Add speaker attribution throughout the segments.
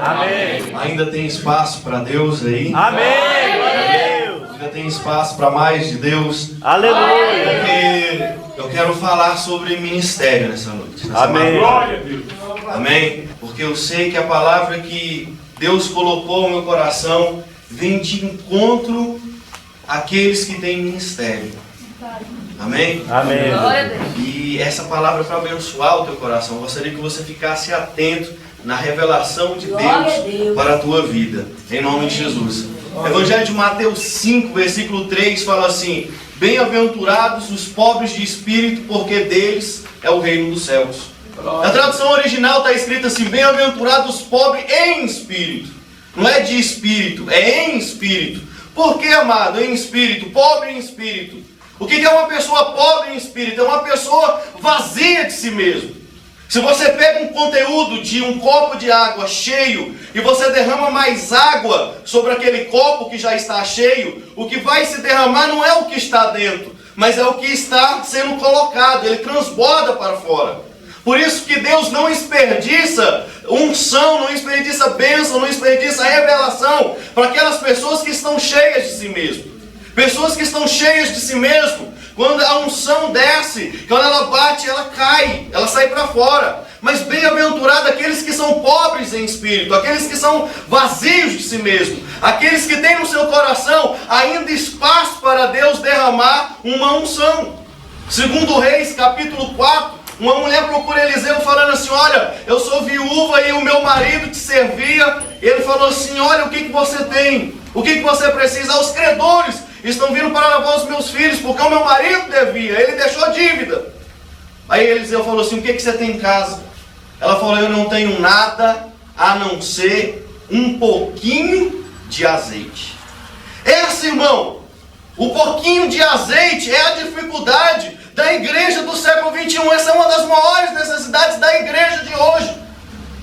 Speaker 1: Amém.
Speaker 2: Ainda tem espaço para Deus aí?
Speaker 1: Amém. Glória a Deus.
Speaker 2: Ainda tem espaço para mais de Deus?
Speaker 1: Aleluia.
Speaker 2: Porque eu quero falar sobre ministério nessa noite.
Speaker 1: Amém.
Speaker 3: Glória a Deus.
Speaker 2: Amém? Porque eu sei que a palavra que Deus colocou no meu coração vem de encontro àqueles que têm ministério. Amém?
Speaker 1: Amém.
Speaker 2: E essa palavra é para abençoar o teu coração. Eu gostaria que você ficasse atento na revelação de Deus para a tua vida. Em nome de Jesus. Evangelho de Mateus 5, versículo 3 fala assim: bem-aventurados os pobres de espírito, porque deles é o reino dos céus. Na tradução original está escrito assim: bem-aventurados os pobres em espírito. Não é de espírito, é em espírito. Por que, amado? Em espírito, pobre em espírito. O que é uma pessoa pobre em espírito? É uma pessoa vazia de si mesmo. Se você pega um conteúdo de um copo de água cheio e você derrama mais água sobre aquele copo que já está cheio, o que vai se derramar não é o que está dentro, mas é o que está sendo colocado. Ele transborda para fora. Por isso que Deus não desperdiça unção, não desperdiça bênção, não desperdiça revelação para aquelas pessoas que estão cheias de si mesmo. Pessoas que estão cheias de si mesmo, quando a unção desce, quando ela bate, ela cai, ela sai para fora. Mas bem-aventurado aqueles que são pobres em espírito, aqueles que são vazios de si mesmo, aqueles que têm no seu coração ainda espaço para Deus derramar uma unção. Segundo Reis, capítulo 4, uma mulher procura Eliseu falando assim: olha, eu sou viúva e o meu marido te servia. Ele falou assim: olha, o que você tem? O que você precisa? Os credores estão vindo para levar os meus filhos, porque o meu marido devia, ele deixou dívida. Aí Eliseu falou assim: o que você tem em casa? Ela falou: eu não tenho nada a não ser um pouquinho de azeite. Esse, irmão, o pouquinho de azeite é a dificuldade da igreja do século 21. Essa é uma das maiores necessidades da igreja de hoje.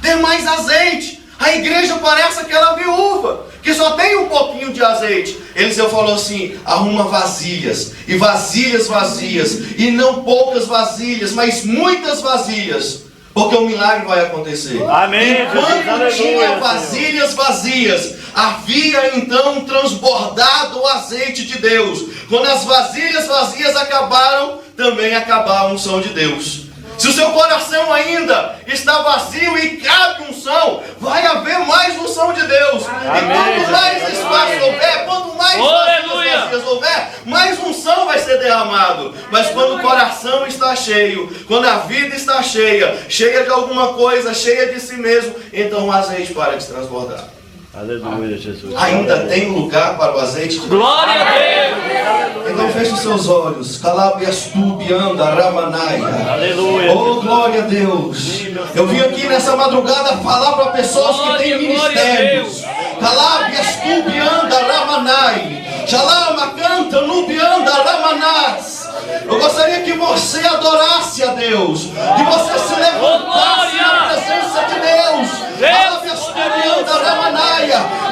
Speaker 2: Ter mais azeite. A igreja parece aquela viúva que só tem um pouquinho de azeite. Eliseu falou assim: arruma vasilhas, e vasilhas vazias, e não poucas vasilhas, mas muitas vasilhas, porque o milagre vai acontecer.
Speaker 1: Amém.
Speaker 2: Enquanto tinha vasilhas vazias, havia então transbordado o azeite de Deus. Quando as vasilhas vazias acabaram, também acabou a unção de Deus. Se o seu coração ainda está vazio e cabe unção, vai haver mais unção de Deus.
Speaker 1: Amém.
Speaker 2: E quanto mais espaço houver, quanto mais vazias houver, mais unção vai ser derramado. Mas quando o coração está cheio, quando a vida está cheia, cheia de alguma coisa, cheia de si mesmo, então o azeite para de transbordar.
Speaker 1: Aleluia, Jesus.
Speaker 2: Ainda tem lugar para o azeite de Deus?
Speaker 1: Glória a Deus.
Speaker 2: Então feche os seus olhos. Calabiastubianda Ramanaia.
Speaker 1: Aleluia.
Speaker 2: Oh, glória a Deus. Eu vim aqui nessa madrugada falar para pessoas que têm ministérios. Calabiastubianda Ramanai. Shalama canta nubianda Ramanás. Eu gostaria que você adorasse a Deus, que você se levantasse na presença de Deus,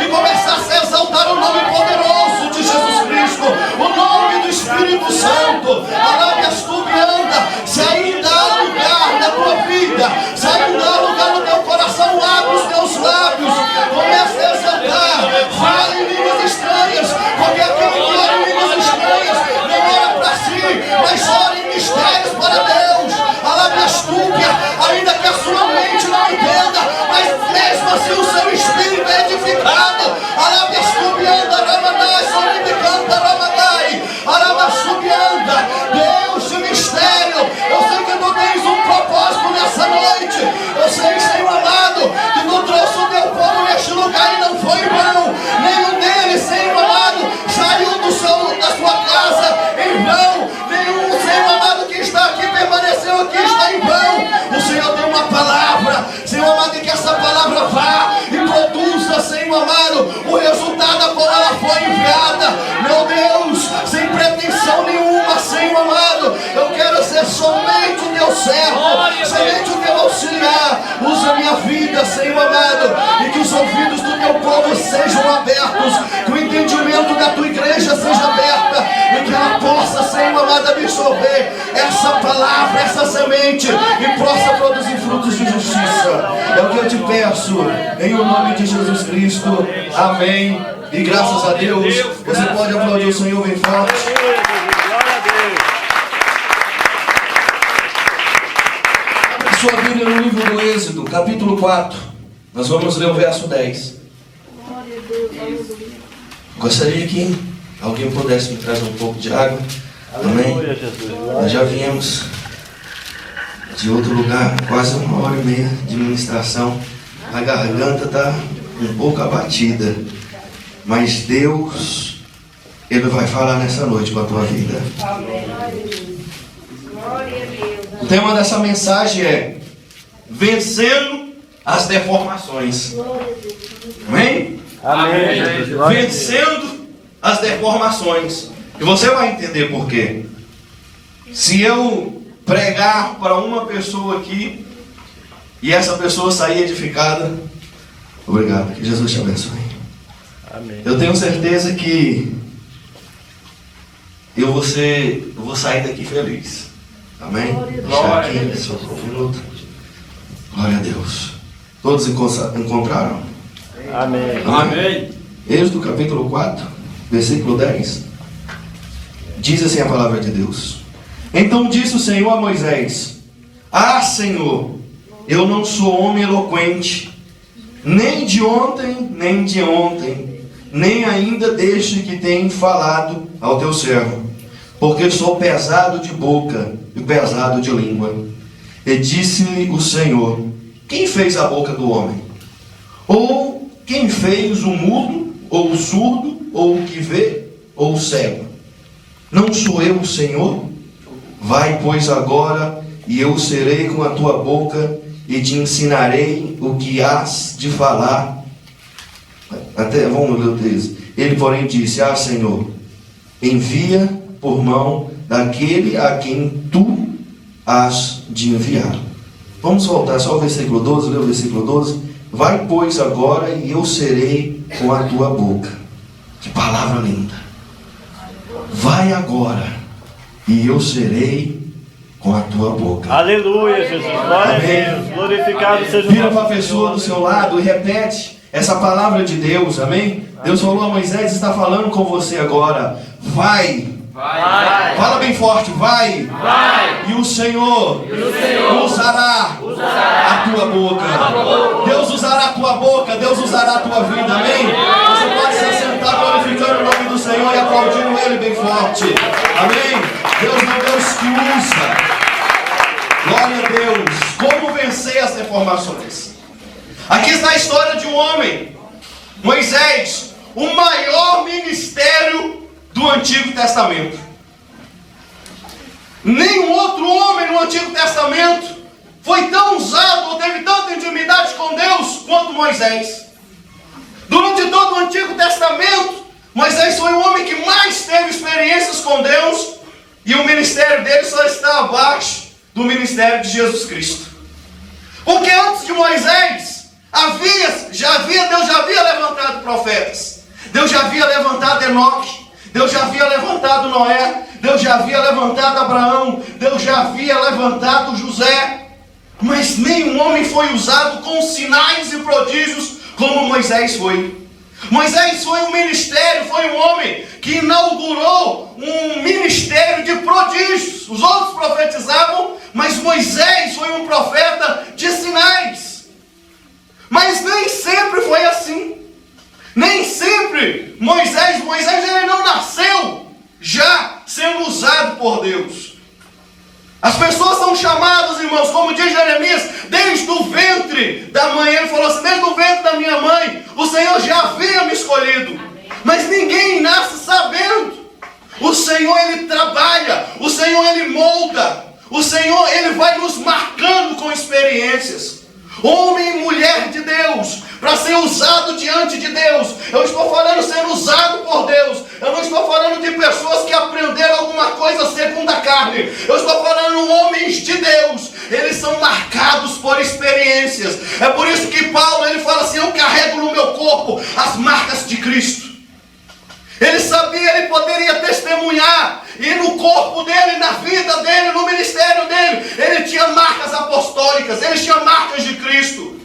Speaker 2: e começasse a exaltar o nome poderoso de Jesus Cristo, o nome do Espírito Santo. Se ainda há lugar na tua vida, se ainda há lugar no teu coração, abre os teus lábios, comece a exaltar, fale em línguas estranhas, porque aquele que ora em línguas estranhas não ora para si, mas ora em mistérios para Deus. Ainda que a sua mente não entenda, mas mesmo assim o seu espírito é edificado. Deus de mistério, eu sei que tu tens um propósito nessa noite. Eu sei, Senhor amado, que tu trouxe o teu povo neste lugar e não foi em vão. Nenhum deles, Senhor amado, saiu da sua casa em vão. Nenhum, Senhor amado, que está aqui permaneceu aqui está em vão. O Senhor tem uma palavra, Senhor amado, e que essa palavra vá e produza, Senhor amado, o resultado a qual ela foi enviada. Meu Deus, sem pretensão nenhuma, Senhor amado, eu quero ser somente o teu servo, somente o teu auxiliar. Usa a minha vida, Senhor amado, e que os ouvidos do teu povo sejam abertos, que o entendimento da tua igreja seja aberta, e que ela possa, Senhor amado, absorver essa palavra, essa semente, e possa produzir frutos de justiça. É o que eu te peço, em o nome de Jesus Cristo. Amém. E graças a Deus, você pode aplaudir o Senhor bem forte.
Speaker 1: Glória a Deus.
Speaker 2: Abra sua Bíblia no livro do Êxodo, capítulo 4. Nós vamos ler o verso 10. Gostaria que alguém pudesse me trazer um pouco de água. Amém?
Speaker 1: Aleluia, Jesus.
Speaker 2: Nós já viemos de outro lugar, quase 1h30 de ministração. A garganta está um pouco abatida. Mas Deus, Ele vai falar nessa noite com a tua vida. O tema dessa mensagem é Vencendo as Deformações. Amém?
Speaker 1: Amém, Jesus. Glória a Deus.
Speaker 2: Vencendo as deformações. E você vai entender por quê. Se eu pregar para uma pessoa aqui e essa pessoa sair edificada, obrigado, que Jesus te abençoe.
Speaker 1: Amém.
Speaker 2: Eu tenho certeza que eu vou sair daqui feliz. Amém? Deixar aqui só por um minuto. Glória a Deus. Todos encontraram?
Speaker 1: Amém.
Speaker 2: Amém. Êxodo capítulo 4, versículo 10. Diz assim a palavra de Deus. Então disse o Senhor a Moisés: Ah, Senhor, eu não sou homem eloquente, nem de ontem, nem ainda desde que tenho falado ao teu servo, porque sou pesado de boca e pesado de língua. E disse-lhe o Senhor: Quem fez a boca do homem? Ou quem fez o mudo, ou o surdo, ou o que vê, ou o cego? Não sou eu o Senhor? Vai, pois, agora, e eu serei com a tua boca, e te ensinarei o que has de falar. Vamos ler o texto. Ele, porém, disse: Ah, Senhor, envia por mão daquele a quem tu has de enviar. Vamos voltar só ao versículo 12, ler o versículo 12. Vai, pois, agora, e eu serei com a tua boca. Que palavra linda. Vai agora, e eu serei com a tua boca.
Speaker 1: Aleluia, Jesus. Glória
Speaker 2: Amém.
Speaker 1: a Deus. Glorificado seja o
Speaker 2: Vira
Speaker 1: nosso
Speaker 2: para a pessoa
Speaker 1: Senhor.
Speaker 2: do seu lado e repete essa palavra de Deus. Amém? Deus falou a Moisés, está falando com você agora. Vai.
Speaker 1: Vai.
Speaker 2: Fala bem forte. Vai.
Speaker 1: Vai.
Speaker 2: E o Senhor usará a tua boca. Deus usará a tua boca. Deus usará a tua vida. Amém? Você pode se assentar glorificando o nome do Senhor e aplaudindo Ele bem forte. Amém? Deus é o Deus que usa. Glória a Deus. Como vencer as deformações? Aqui está a história de um homem, Moisés, o maior ministério do Antigo Testamento. Nenhum outro homem no Antigo Testamento foi tão usado ou teve tanta intimidade com Deus quanto Moisés. Durante todo o Antigo Testamento, Moisés foi o homem que mais teve experiências com Deus, e o ministério dele só está abaixo do ministério de Jesus Cristo. Porque antes de Moisés, Deus já havia levantado profetas. Deus já havia levantado Enoque. Deus já havia levantado Noé. Deus já havia levantado Abraão. Deus já havia levantado José. Mas nenhum homem foi usado com sinais e prodígios como Moisés foi. Moisés foi um ministério, foi um homem que inaugurou um ministério de prodígios. Os outros profetizavam, mas Moisés foi um profeta de sinais. Mas nem sempre foi assim. Nem sempre Moisés ele não nasceu já sendo usado por Deus. As pessoas são chamadas, irmãos, como diz Jeremias, desde o ventre da mãe. Ele falou assim: desde o ventre da minha mãe, o Senhor já havia me escolhido. Mas ninguém nasce sabendo. O Senhor, Ele trabalha. O Senhor, Ele molda. O Senhor, Ele vai nos marcando com experiências. Homem e mulher de Deus, para ser usado diante de Deus. Eu estou falando ser usado por Deus. Eu não estou falando de pessoas que aprenderam alguma coisa segundo a carne. Eu estou falando homens de Deus. Eles são marcados por experiências. É por isso que Paulo, ele fala assim: eu carrego no meu corpo as marcas de Cristo. Ele sabia, ele poderia testemunhar E no corpo dele, na vida dele, no ministério dele, ele tinha marcas apostólicas, ele tinha marcas de Cristo.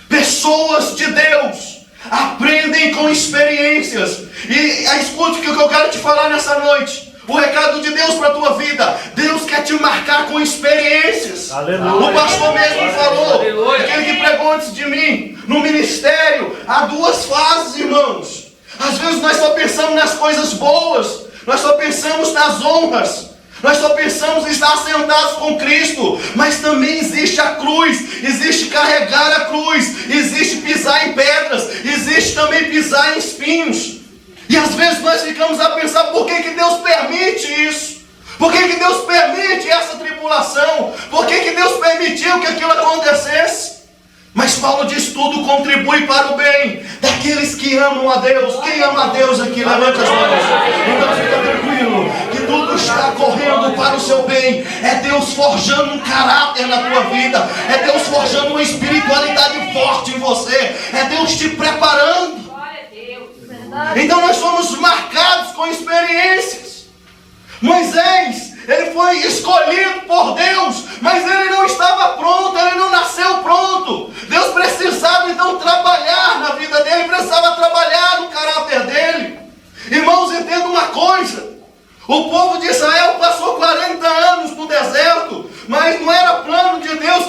Speaker 2: Pessoas de Deus aprendem com experiências. E escute o que eu quero te falar nessa noite. O recado de Deus para a tua vida. Deus quer te marcar com experiências.
Speaker 1: Aleluia.
Speaker 2: O pastor mesmo falou,
Speaker 3: Aleluia.
Speaker 2: aquele que pregou antes de mim, no ministério, há duas fases, irmãos. Às vezes nós só pensamos nas coisas boas, nós só pensamos nas honras, nós só pensamos em estar sentados com Cristo, mas também existe a cruz, existe carregar a cruz, existe pisar em pedras, existe também pisar em espinhos. E às vezes nós ficamos a pensar, por que Deus permite isso? Por que Deus permite essa tribulação? Por que Deus permitiu que aquilo acontecesse? Mas Paulo diz, tudo contribui para o bem daqueles que amam a Deus. Quem ama a Deus aqui, levanta as mãos. Então fica tranquilo, que tudo está correndo para o seu bem. É Deus forjando um caráter na tua vida. É Deus forjando uma espiritualidade forte em você. É Deus te preparando. Então nós somos marcados com experiências. Moisés, ele foi escolhido por Deus, mas ele não estava pronto, ele não nasceu pronto. Deus precisava então trabalhar na vida dele, precisava trabalhar no caráter dele. Irmãos, entenda uma coisa. O povo de Israel passou 40 anos no deserto, mas não era plano de Deus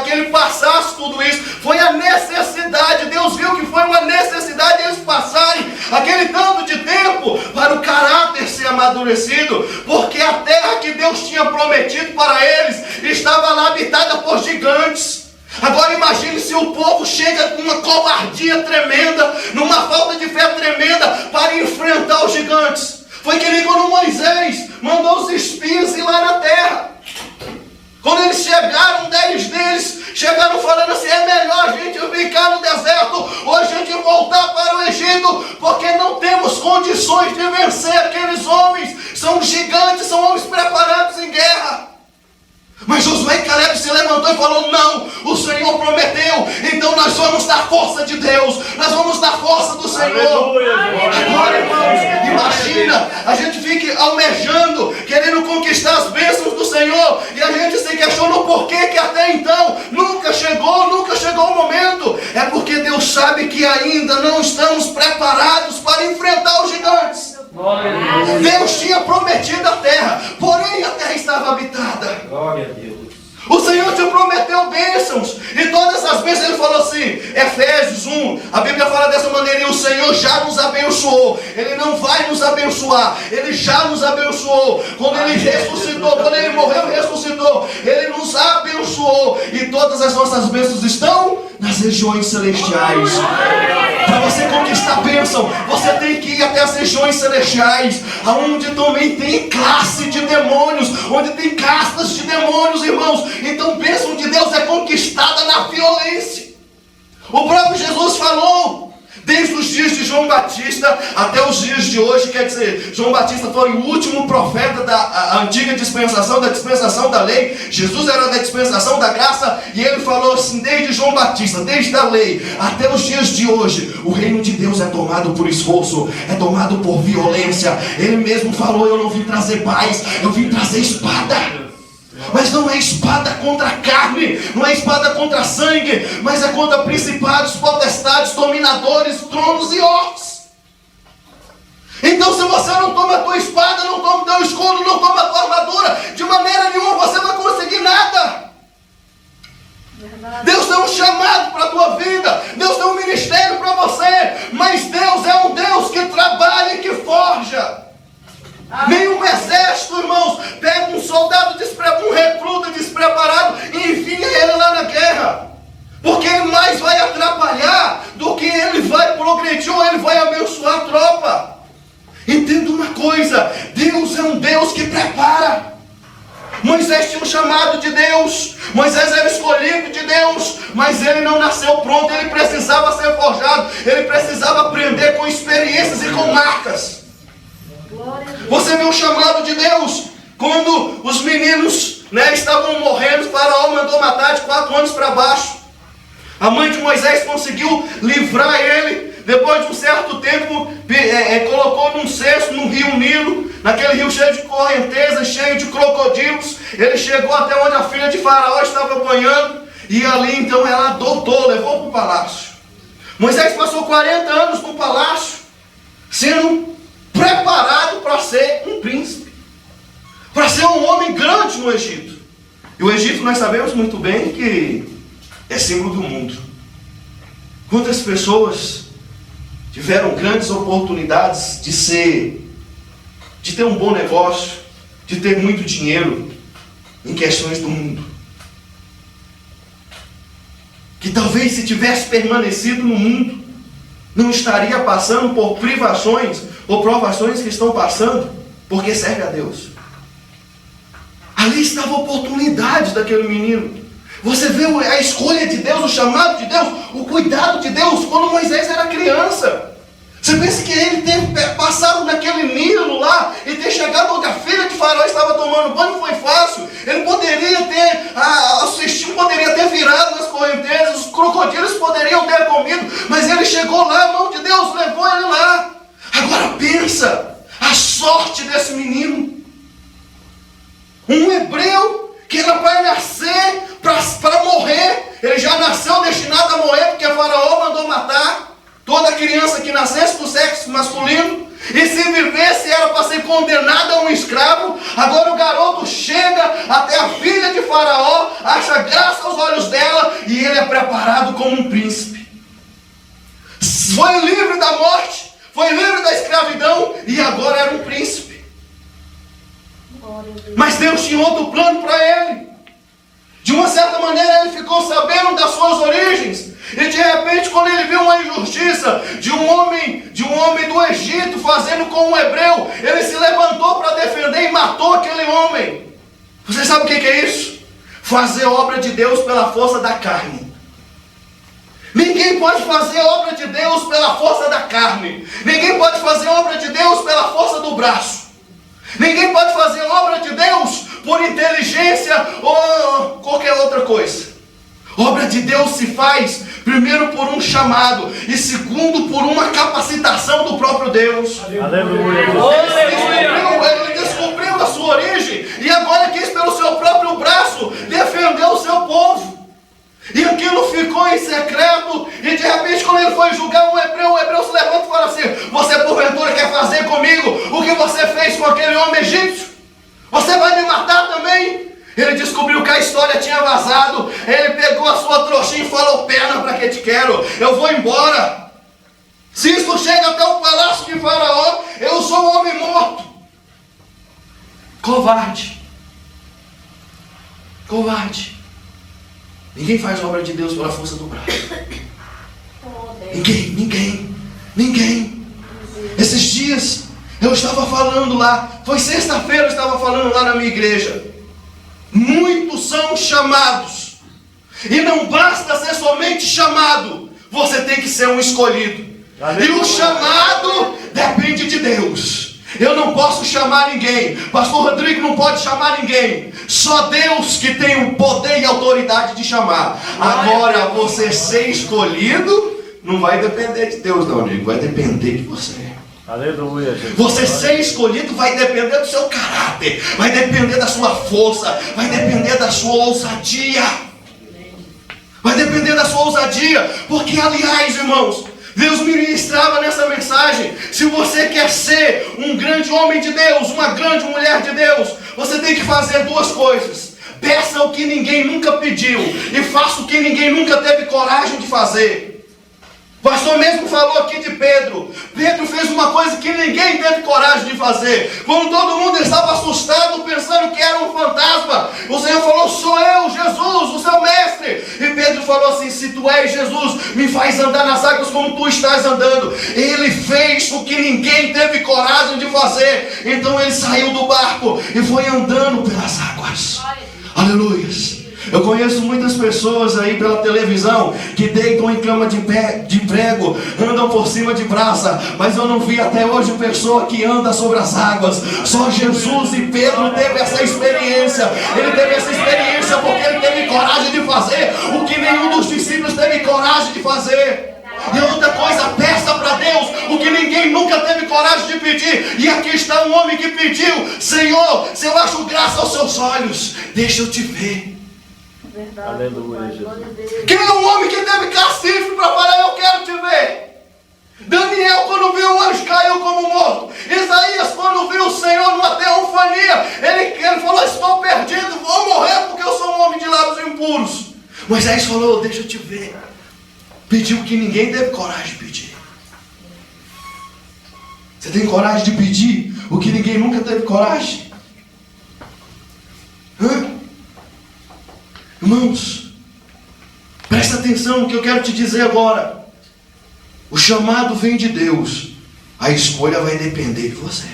Speaker 2: que ele passasse tudo isso. Foi a necessidade. Deus viu que foi uma necessidade eles passarem aquele tanto de tempo para o caráter ser amadurecido, porque a terra que Deus tinha prometido para eles estava lá habitada por gigantes. Agora imagine se o povo chega com uma covardia tremenda, numa falta de fé tremenda para enfrentar os gigantes. Foi que nem quando Moisés mandou os espias ir lá na terra. Quando eles chegaram, 10 deles chegaram falando assim, é melhor a gente ficar no deserto ou a gente voltar para o Egito, porque não temos condições de vencer aqueles homens. São gigantes, são homens preparados em guerra. Mas Josué e Caleb se levantou e falou, não, o Senhor prometeu, então nós vamos na força de Deus, nós vamos na força do Senhor.
Speaker 1: Aleluia.
Speaker 2: Agora, irmãos, imagina, a gente fica almejando, querendo conquistar as bênçãos do Senhor, e a gente se questiona o porquê que até então nunca chegou o momento. É porque Deus sabe que ainda não estamos preparados para enfrentar os gigantes. Deus tinha prometido a terra, porém a terra estava habitada.
Speaker 3: Glória a Deus.
Speaker 2: O Senhor te prometeu bênçãos, e todas essas bênçãos ele falou assim, Efésios 1, a Bíblia fala dessa maneira, e o Senhor já nos abençoou. Ele não vai nos abençoar, Ele já nos abençoou. Quando Ele ressuscitou, quando Ele morreu e ressuscitou, Ele nos abençoou, e todas as nossas bênçãos estão nas regiões celestiais. Para você conquistar a bênção, você tem que ir até as regiões celestiais, onde também tem classe de demônios, onde tem castas de demônios, irmãos. Então, bênção de Deus é conquistada na violência. O próprio Jesus falou, desde os dias de João Batista até os dias de hoje, quer dizer, João Batista foi o último profeta da antiga dispensação, da dispensação da lei. Jesus era da dispensação da graça, e ele falou assim, desde João Batista, desde a lei até os dias de hoje, o reino de Deus é tomado por esforço, é tomado por violência. Ele mesmo falou, eu não vim trazer paz, eu vim trazer espada. Mas não é espada contra a carne, não é espada contra sangue, mas é contra principados, potestades, dominadores, tronos e hortes. Então, se você não toma a tua espada, não toma o teu escudo, não toma a tua armadura, de maneira nenhuma você vai conseguir nada. Deus tem um chamado para a tua vida, Deus tem um ministério para você, mas Deus é um Deus que trabalha e que forja. Nenhum exército, irmãos, pega um soldado um recruta despreparado e envia ele lá na guerra, porque ele mais vai atrapalhar do que ele vai progredir ou ele vai abençoar a tropa. Entenda uma coisa, Deus é um Deus que prepara. Moisés tinha um chamado de Deus, Moisés era escolhido de Deus, mas ele não nasceu pronto, ele precisava ser forjado, ele precisava aprender com experiências e com marcas. Você vê o chamado de Deus quando os meninos estavam morrendo, o faraó mandou matar de 4 anos para baixo. A mãe de Moisés conseguiu livrar ele. Depois de um certo tempo, colocou num cesto no rio Nilo, naquele rio cheio de correntezas, cheio de crocodilos. Ele chegou até onde a filha de Faraó estava banhando, e ali então ela adotou, levou para o palácio. Moisés passou 40 anos no palácio, sendo preparado para ser um príncipe, para ser um homem grande no Egito. E o Egito, nós sabemos muito bem que é símbolo do mundo. Quantas pessoas tiveram grandes oportunidades de ter um bom negócio, de ter muito dinheiro em questões do mundo, que talvez se tivesse permanecido no mundo, não estaria passando por privações ou provações que estão passando, porque serve a Deus. Ali estava a oportunidade daquele menino. Você vê a escolha de Deus, o chamado de Deus, o cuidado de Deus, quando Moisés era criança. Você pensa que ele ter passado naquele Nilo lá e ter chegado onde a filha de Faraó estava tomando banho foi fácil? Ele poderia ter, o cestinho poderia ter virado nas correntezas, os crocodilos poderiam ter comido, mas ele chegou lá, a mão de Deus levou ele lá. Agora pensa, a sorte desse menino. Um hebreu que era para nascer, para morrer. Ele já nasceu destinado a morrer, porque Faraó mandou matar toda criança que nascesse do sexo masculino. E se vivesse era para ser condenado a um escravo. Agora o garoto chega até a filha de Faraó, acha graça aos olhos dela, e ele é preparado como um príncipe. Foi livre da morte, foi livre da escravidão, e agora era um príncipe. Mas Deus tinha outro plano para ele. De uma certa maneira ele ficou sabendo das suas origens. E de repente, quando ele viu uma injustiça de um homem do Egito fazendo com um hebreu, ele se levantou para defender e matou aquele homem. Você sabe o que é isso? Fazer obra de Deus pela força da carne. Ninguém pode fazer obra de Deus pela força da carne. Ninguém pode fazer obra de Deus pela força do braço. Ninguém pode fazer obra de Deus por inteligência ou qualquer outra coisa. Obra de Deus se faz, primeiro, por um chamado, e segundo, por uma capacitação do próprio Deus.
Speaker 1: Aleluia.
Speaker 2: Ele descobriu a sua origem, e agora quis pelo seu próprio braço defender o seu povo. E aquilo ficou em secreto, e de repente, quando ele foi julgar o hebreu se levanta e fala assim: você porventura quer fazer comigo o que você fez com aquele homem egípcio? Você vai me matar também? Ele descobriu que a história tinha vazado. Ele pegou a sua trouxinha e falou: perna, para que te quero? Eu vou embora. Se isso chega até o palácio de Faraó, eu sou um homem morto. Covarde. Covarde. Ninguém faz obra de Deus pela força do braço. Ninguém. Esses dias eu estava falando lá, foi sexta-feira eu estava falando lá na minha igreja. Muitos são chamados, e não basta ser somente chamado, você tem que ser um escolhido. E o chamado depende de Deus. Eu não posso chamar ninguém, pastor Rodrigo não pode chamar ninguém. Só Deus que tem o poder e a autoridade de chamar. Agora, você ser escolhido não vai depender de Deus não, amigo, vai depender de você.
Speaker 1: Aleluia, Jesus.
Speaker 2: Você ser escolhido vai depender do seu caráter, vai depender da sua força, vai depender da sua ousadia. Vai depender da sua ousadia, porque aliás, irmãos, Deus me ministrava nessa mensagem: se você quer ser um grande homem de Deus, uma grande mulher de Deus, você tem que fazer duas coisas. Peça o que ninguém nunca pediu, e faça o que ninguém nunca teve coragem de fazer. O pastor mesmo falou aqui de Pedro. Pedro fez uma coisa que ninguém teve coragem de fazer. Quando todo mundo estava assustado, pensando que era um fantasma, o Senhor falou: sou eu, Jesus, o seu mestre. E Pedro falou assim: se tu és Jesus, me faz andar nas águas como tu estás andando. Ele fez o que ninguém teve coragem de fazer. Então ele saiu do barco e foi andando pelas águas. Aleluia. Eu conheço muitas pessoas aí pela televisão que deitam em cama de prego, andam por cima de brasa, mas eu não vi até hoje pessoa que anda sobre as águas. Só Jesus e Pedro teve essa experiência. Ele teve essa experiência porque ele teve coragem de fazer o que nenhum dos discípulos teve coragem de fazer. E outra coisa, peça para Deus o que ninguém nunca teve coragem de pedir. E aqui está um homem que pediu: Senhor, se eu acho graça aos seus olhos, deixa eu te ver.
Speaker 3: Verdade.
Speaker 1: Aleluia, Jesus.
Speaker 2: Quem é um homem que teve cacife para falar: eu quero te ver? Daniel, quando viu o anjo, caiu como morto. Isaías, quando viu o Senhor numa teofania, ele falou: estou perdido, vou morrer porque eu sou um homem de lábios impuros. Moisés falou: deixa eu te ver. Pediu o que ninguém teve coragem de pedir. Você tem coragem de pedir o que ninguém nunca teve coragem? Irmãos, presta atenção no que eu quero te dizer agora. O chamado vem de Deus, a escolha vai depender de você.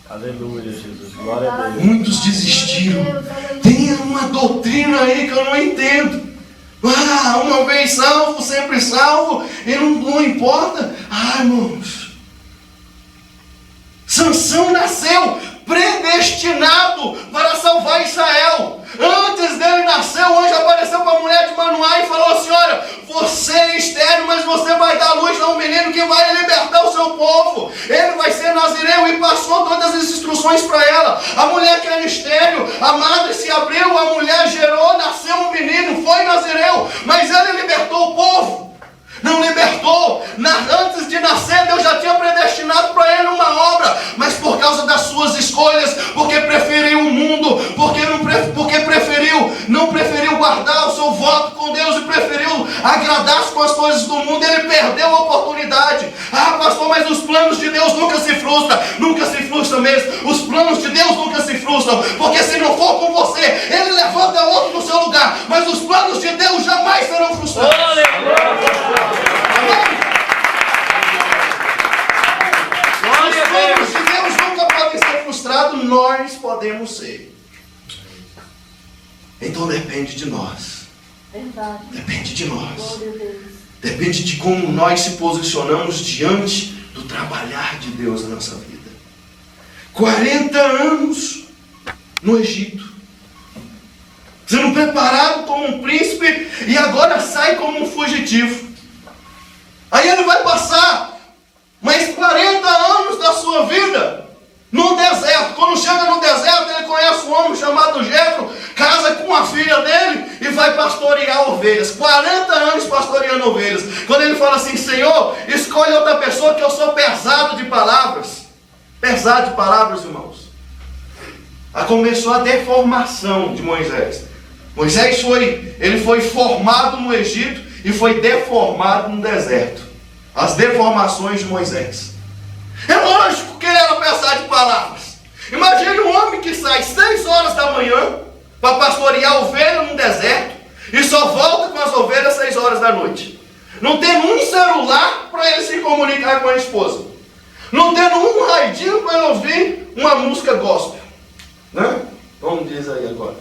Speaker 1: Aleluia, Jesus. Glória a Deus.
Speaker 2: Muitos desistiram. Tem uma doutrina aí que eu não entendo. Uma vez salvo, sempre salvo, e não importa. Irmãos, Sansão nasceu predestinado para salvar Israel. Antes dele nascer, o anjo apareceu para a mulher de Manoá e falou assim: olha, você é estéril, mas você vai dar luz a um menino que vai libertar o seu povo. Ele vai ser nazireu, e passou todas as instruções para ela. A mulher que era estéril, a madre se abriu, a mulher gerou, nasceu um menino, foi nazireu, mas ele libertou o povo. Não libertou. Antes de nascer, Deus já tinha predestinado para ele uma obra, mas por causa das suas escolhas, porque preferiu o mundo, porque não preferiu guardar o seu voto com Deus e preferiu agradar-se com as coisas do mundo, ele perdeu a oportunidade. Pastor, mas os planos de Deus nunca se frustram. Nunca se frustram mesmo. Os planos de Deus nunca se frustram, porque se não for com você, Ele levanta outro no seu lugar, mas os planos de Deus jamais serão frustrados. Os planos de Deus nunca podem ser frustrados, nós podemos ser. Então depende de nós.
Speaker 3: Verdade.
Speaker 2: Depende de nós.
Speaker 3: Glória a Deus.
Speaker 2: Depende de como nós se posicionamos diante do trabalhar de Deus na nossa vida. 40 anos no Egito, sendo preparado como um príncipe, e agora sai como um fugitivo. Aí ele vai passar mais 40 anos da sua vida no deserto. Quando chega no deserto, ele conhece um homem chamado Jetro, casa com a filha dele e vai pastorear ovelhas. 40 anos pastoreando ovelhas. Quando ele fala assim: Senhor, escolhe outra pessoa, que eu sou pesado de palavras. Pesado de palavras, irmãos. Aí começou a deformação de Moisés. Moisés foi formado no Egito e foi deformado no deserto. As deformações de Moisés. É lógico que ele era pesado de palavras. Imagine um homem que sai 6 horas da manhã para pastorear ovelha no deserto e só volta com as ovelhas 6 horas da noite. Não tendo um celular para ele se comunicar com a esposa. Não tendo um radinho para ele ouvir uma música gospel. Né? Como diz aí agora.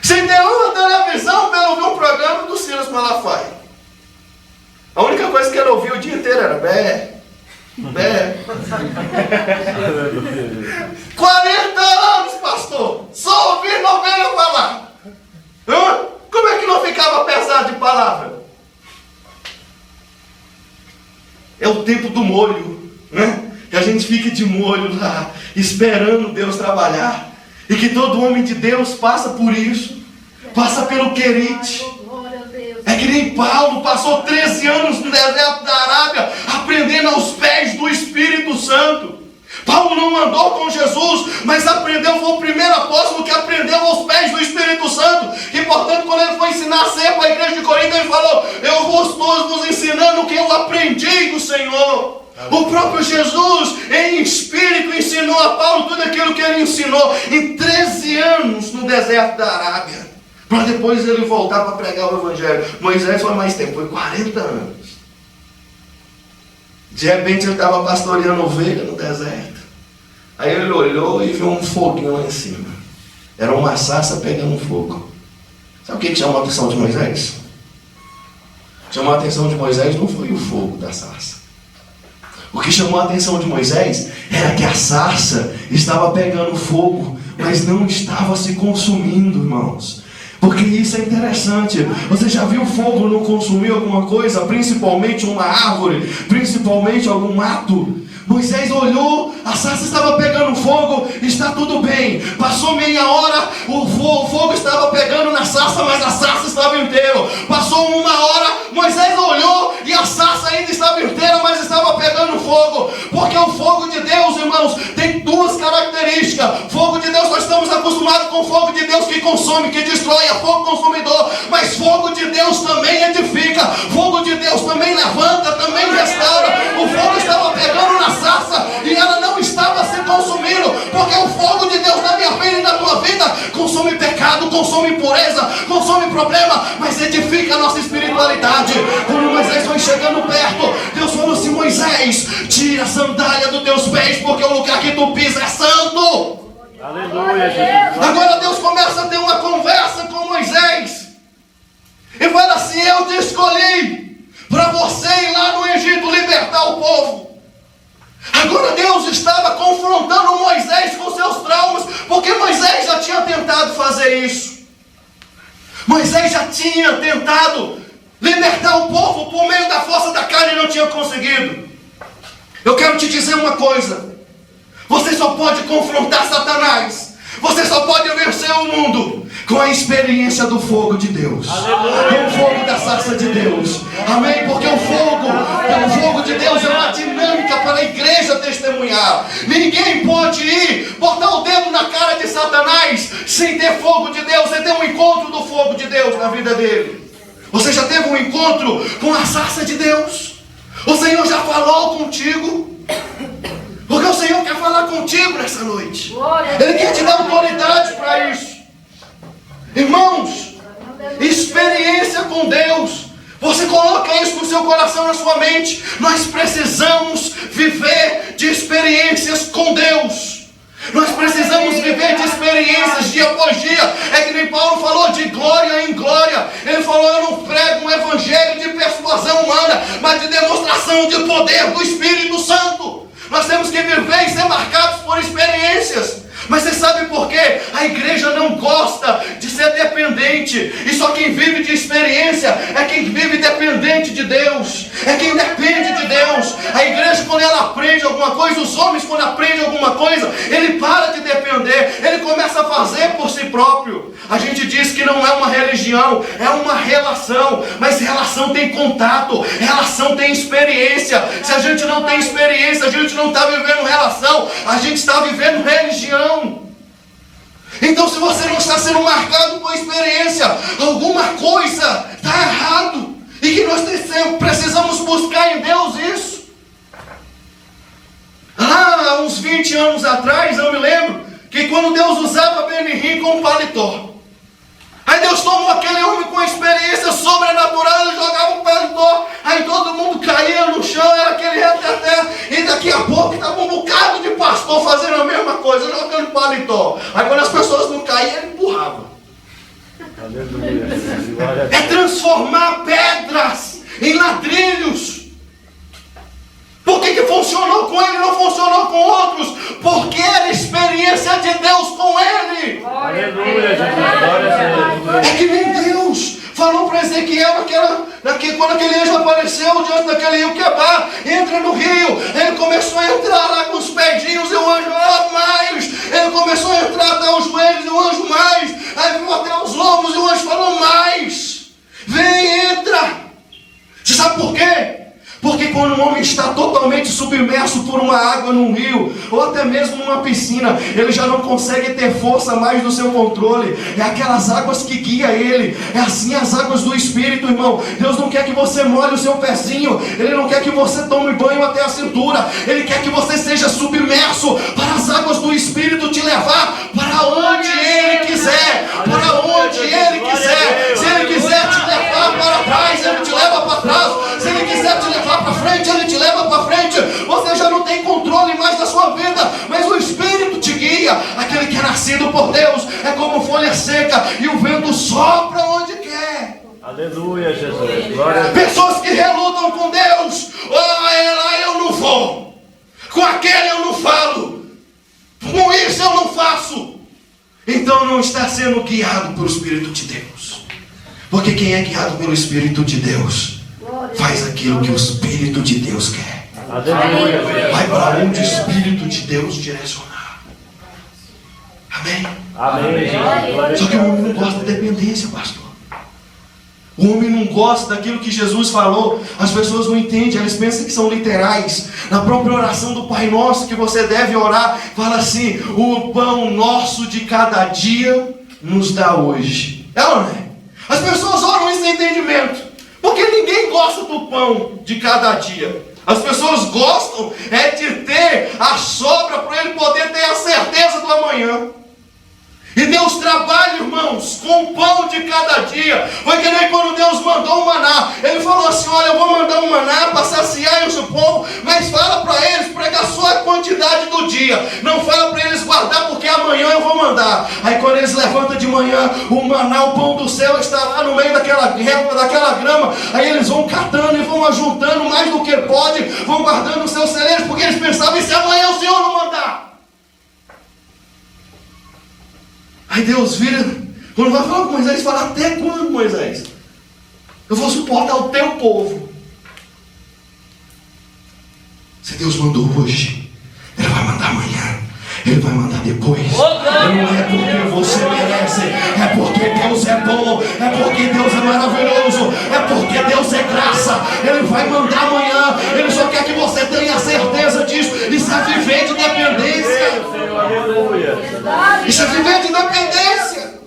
Speaker 2: Sem ter uma televisão para ele ouvir um programa do Silas Malafaia. A única coisa que ele ouvia o dia inteiro era bé. 40 anos, pastor, só ouvindo a ovelha falar. Como é que não ficava pesado de palavra? É o tempo do molho, né? Que a gente fica de molho lá, esperando Deus trabalhar. E que todo homem de Deus passa por isso. Passa pelo querite. É que nem Paulo passou 13 anos no deserto da Arábia, aprendendo aos pés do Espírito Santo. Paulo não andou com Jesus, mas aprendeu, foi o primeiro apóstolo que aprendeu aos pés do Espírito Santo. E portanto, quando ele foi ensinar a ser para a igreja de Corinto, ele falou: eu estou vos ensinando o que eu aprendi do Senhor. O próprio Jesus, em espírito, ensinou a Paulo tudo aquilo que ele ensinou em 13 anos no deserto da Arábia, para depois ele voltar para pregar o Evangelho. Moisés foi mais tempo, foi 40 anos. De repente ele estava pastoreando ovelha no deserto. Aí ele olhou e viu um foguinho lá em cima. Era uma sarça pegando fogo. Sabe o que chamou a atenção de Moisés? Chamou a atenção de Moisés não foi o fogo da sarça. O que chamou a atenção de Moisés era que a sarça estava pegando fogo, mas não estava se consumindo, irmãos. Porque isso é interessante. Você já viu fogo não consumir alguma coisa? Principalmente uma árvore, principalmente algum mato. Moisés olhou, a sarça estava pegando fogo, está tudo bem. Passou meia hora, o fogo estava pegando na sarça, mas a sarça estava inteira. Passou uma hora, Moisés olhou e a sarça ainda estava inteira, mas estava pegando fogo. Porque o fogo de Deus, irmãos, tem duas características. Fogo de Deus, nós estamos acostumados com o fogo de Deus que consome, que destrói, é fogo consumidor. Mas fogo de Deus também edifica. Fogo de Deus também levanta, também restaura. O fogo estava pegando na sarça e ela não estava se consumindo, porque o fogo de Deus na minha vida e na tua vida consome pecado, consome impureza, consome problema, mas edifica a nossa espiritualidade. Quando Moisés foi chegando perto, Deus falou assim: Moisés, tira a sandália dos teus pés, porque o lugar que tu pisa é santo.
Speaker 1: Aleluia, Jesus.
Speaker 2: Agora Deus começa a ter uma conversa com Moisés e fala assim: eu te escolhi para você ir lá no Egito libertar o povo. Agora Deus estava confrontando Moisés com seus traumas, porque Moisés já tinha tentado fazer isso. Moisés já tinha tentado libertar o povo por meio da força da carne e não tinha conseguido. Eu quero te dizer uma coisa: você só pode confrontar Satanás, você só pode vencer o mundo com a experiência do fogo de Deus, com o fogo da sarça de Deus. Amém? Porque o fogo de Deus é uma dinâmica para a igreja testemunhar. Ninguém pode ir botar o dedo na cara de Satanás sem ter fogo de Deus, sem ter um encontro do fogo de Deus na vida dele. Você já teve um encontro com a sarça de Deus? O Senhor já falou contigo? Porque o Senhor quer falar contigo nessa noite. Ele quer te dar autoridade para isso. Irmãos, experiência com Deus. Você coloca isso no seu coração, na sua mente. Nós precisamos viver de experiências com Deus. Nós precisamos viver de experiências dia após dia. É que nem Paulo falou, de glória em glória. Ele falou: eu não prego um evangelho de persuasão humana, mas de demonstração de poder do Espírito Santo. Nós temos que viver e ser marcados por experiências. Mas você sabe por quê? A igreja não gosta de ser dependente. E só quem vive de experiência é quem vive dependente de Deus. É quem depende de Deus. A igreja, quando ela aprende alguma coisa, os homens, quando aprendem alguma coisa, ele para de depender, ele começa a fazer por si próprio. A gente diz que não é uma religião, é uma relação. Mas relação tem contato, relação tem experiência. Se a gente não tem experiência, a gente não está vivendo relação, a gente está vivendo religião. Então, se você não está sendo marcado por experiência, alguma coisa está errado. E que nós precisamos buscar em Deus isso. Há uns 20 anos atrás, eu me lembro que quando Deus usava Benihim com paletó, aí Deus tomou aquele homem com experiência sobrenatural, ele jogava o paletó, aí todo mundo caía no chão, era aquele reteté, e daqui a pouco estava um bocado de pastor fazendo a mesma coisa, jogando paletó. Aí quando as pessoas não caíam, ele empurrava.
Speaker 1: Aleluia.
Speaker 2: É transformar pedras em ladrilhos. Por que funcionou com ele e não funcionou com outros? Porque era experiência de Deus com ele.
Speaker 1: Aleluia, Jesus. Glória a Deus.
Speaker 2: É que nem Deus falou para Ezequiel quando aquele anjo apareceu diante daquele rio Quebar: entra no rio. Ele começou a entrar lá com os pedinhos e o anjo mais. Ele começou a entrar até os joelhos e o anjo mais. Aí viu até os lombos e o anjo falou: mais. Vem, entra. Você sabe por quê? Porque quando um homem está totalmente submerso por uma água num rio, ou até mesmo numa piscina, ele já não consegue ter força mais do seu controle. É aquelas águas que guiam ele. É assim as águas do Espírito, irmão. Deus não quer que você molhe o seu pezinho. Ele não quer que você tome banho até a cintura. Ele quer que você seja submerso para as águas do Espírito te levar para onde Ele quiser. Para onde Ele quiser. Se Ele quiser te levar para trás, Ele te leva para trás. Se Ele quiser te levar para frente, Ele te leva para frente. Você já não tem controle mais da sua vida, mas o Espírito te guia. Aquele que é nascido por Deus é como folha seca e o vento sopra onde quer.
Speaker 1: Aleluia, Jesus. Glória a Deus.
Speaker 2: Pessoas que relutam com Deus: lá eu não vou, com aquele eu não falo, com isso eu não faço. então não está sendo guiado pelo Espírito de Deus. Porque quem é guiado pelo Espírito de Deus faz aquilo que o Espírito de Deus quer.
Speaker 1: Aleluia.
Speaker 2: Vai para onde o Espírito de Deus direcionar. Amém?
Speaker 1: Amém, Jesus.
Speaker 2: Só que o homem não gosta da dependência, pastor. O homem não gosta daquilo que Jesus falou. As pessoas não entendem, elas pensam que são literais. Na própria oração do Pai Nosso que você deve orar, fala assim: o pão nosso de cada dia nos dá hoje. É ou não é? As pessoas oram isso sem entendimento, porque ninguém gosta do pão de cada dia. As pessoas gostam é de ter a sobra para ele poder ter a certeza do amanhã. E Deus trabalha, irmãos, com o pão de cada dia. Foi que nem quando Deus mandou o maná. Ele falou assim: olha, eu vou mandar um maná para saciar o seu povo, mas fala para eles, prega só a quantidade do dia. Não fala para eles guardar, porque amanhã eu vou mandar. Aí quando eles levantam de manhã, o maná, o pão do céu, está lá no meio daquela relva, daquela grama. Aí eles vão catando e vão ajuntando mais do que pode, vão guardando os seus celeiros, porque eles pensavam: e se amanhã o Senhor não mandar? Aí Deus vira, quando vai falar com Moisés, fala: até quando, Moisés? Eu vou suportar o teu povo. Se Deus mandou hoje, Ele vai mandar amanhã, Ele vai mandar depois. Não é porque você merece, é porque Deus é bom, é porque Deus é maravilhoso, é porque Deus é graça. Ele vai mandar amanhã, Ele só quer que você tenha certeza disso. Isso é viver de dependência.
Speaker 1: Aleluia.
Speaker 2: Isso é viver de dependência.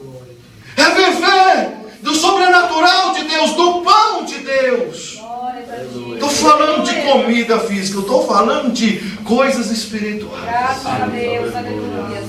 Speaker 2: É viver do sobrenatural de Deus, do pão de Deus. Estou falando de comida física, eu estou falando de coisas espirituais.
Speaker 3: Graças a Deus, aleluia.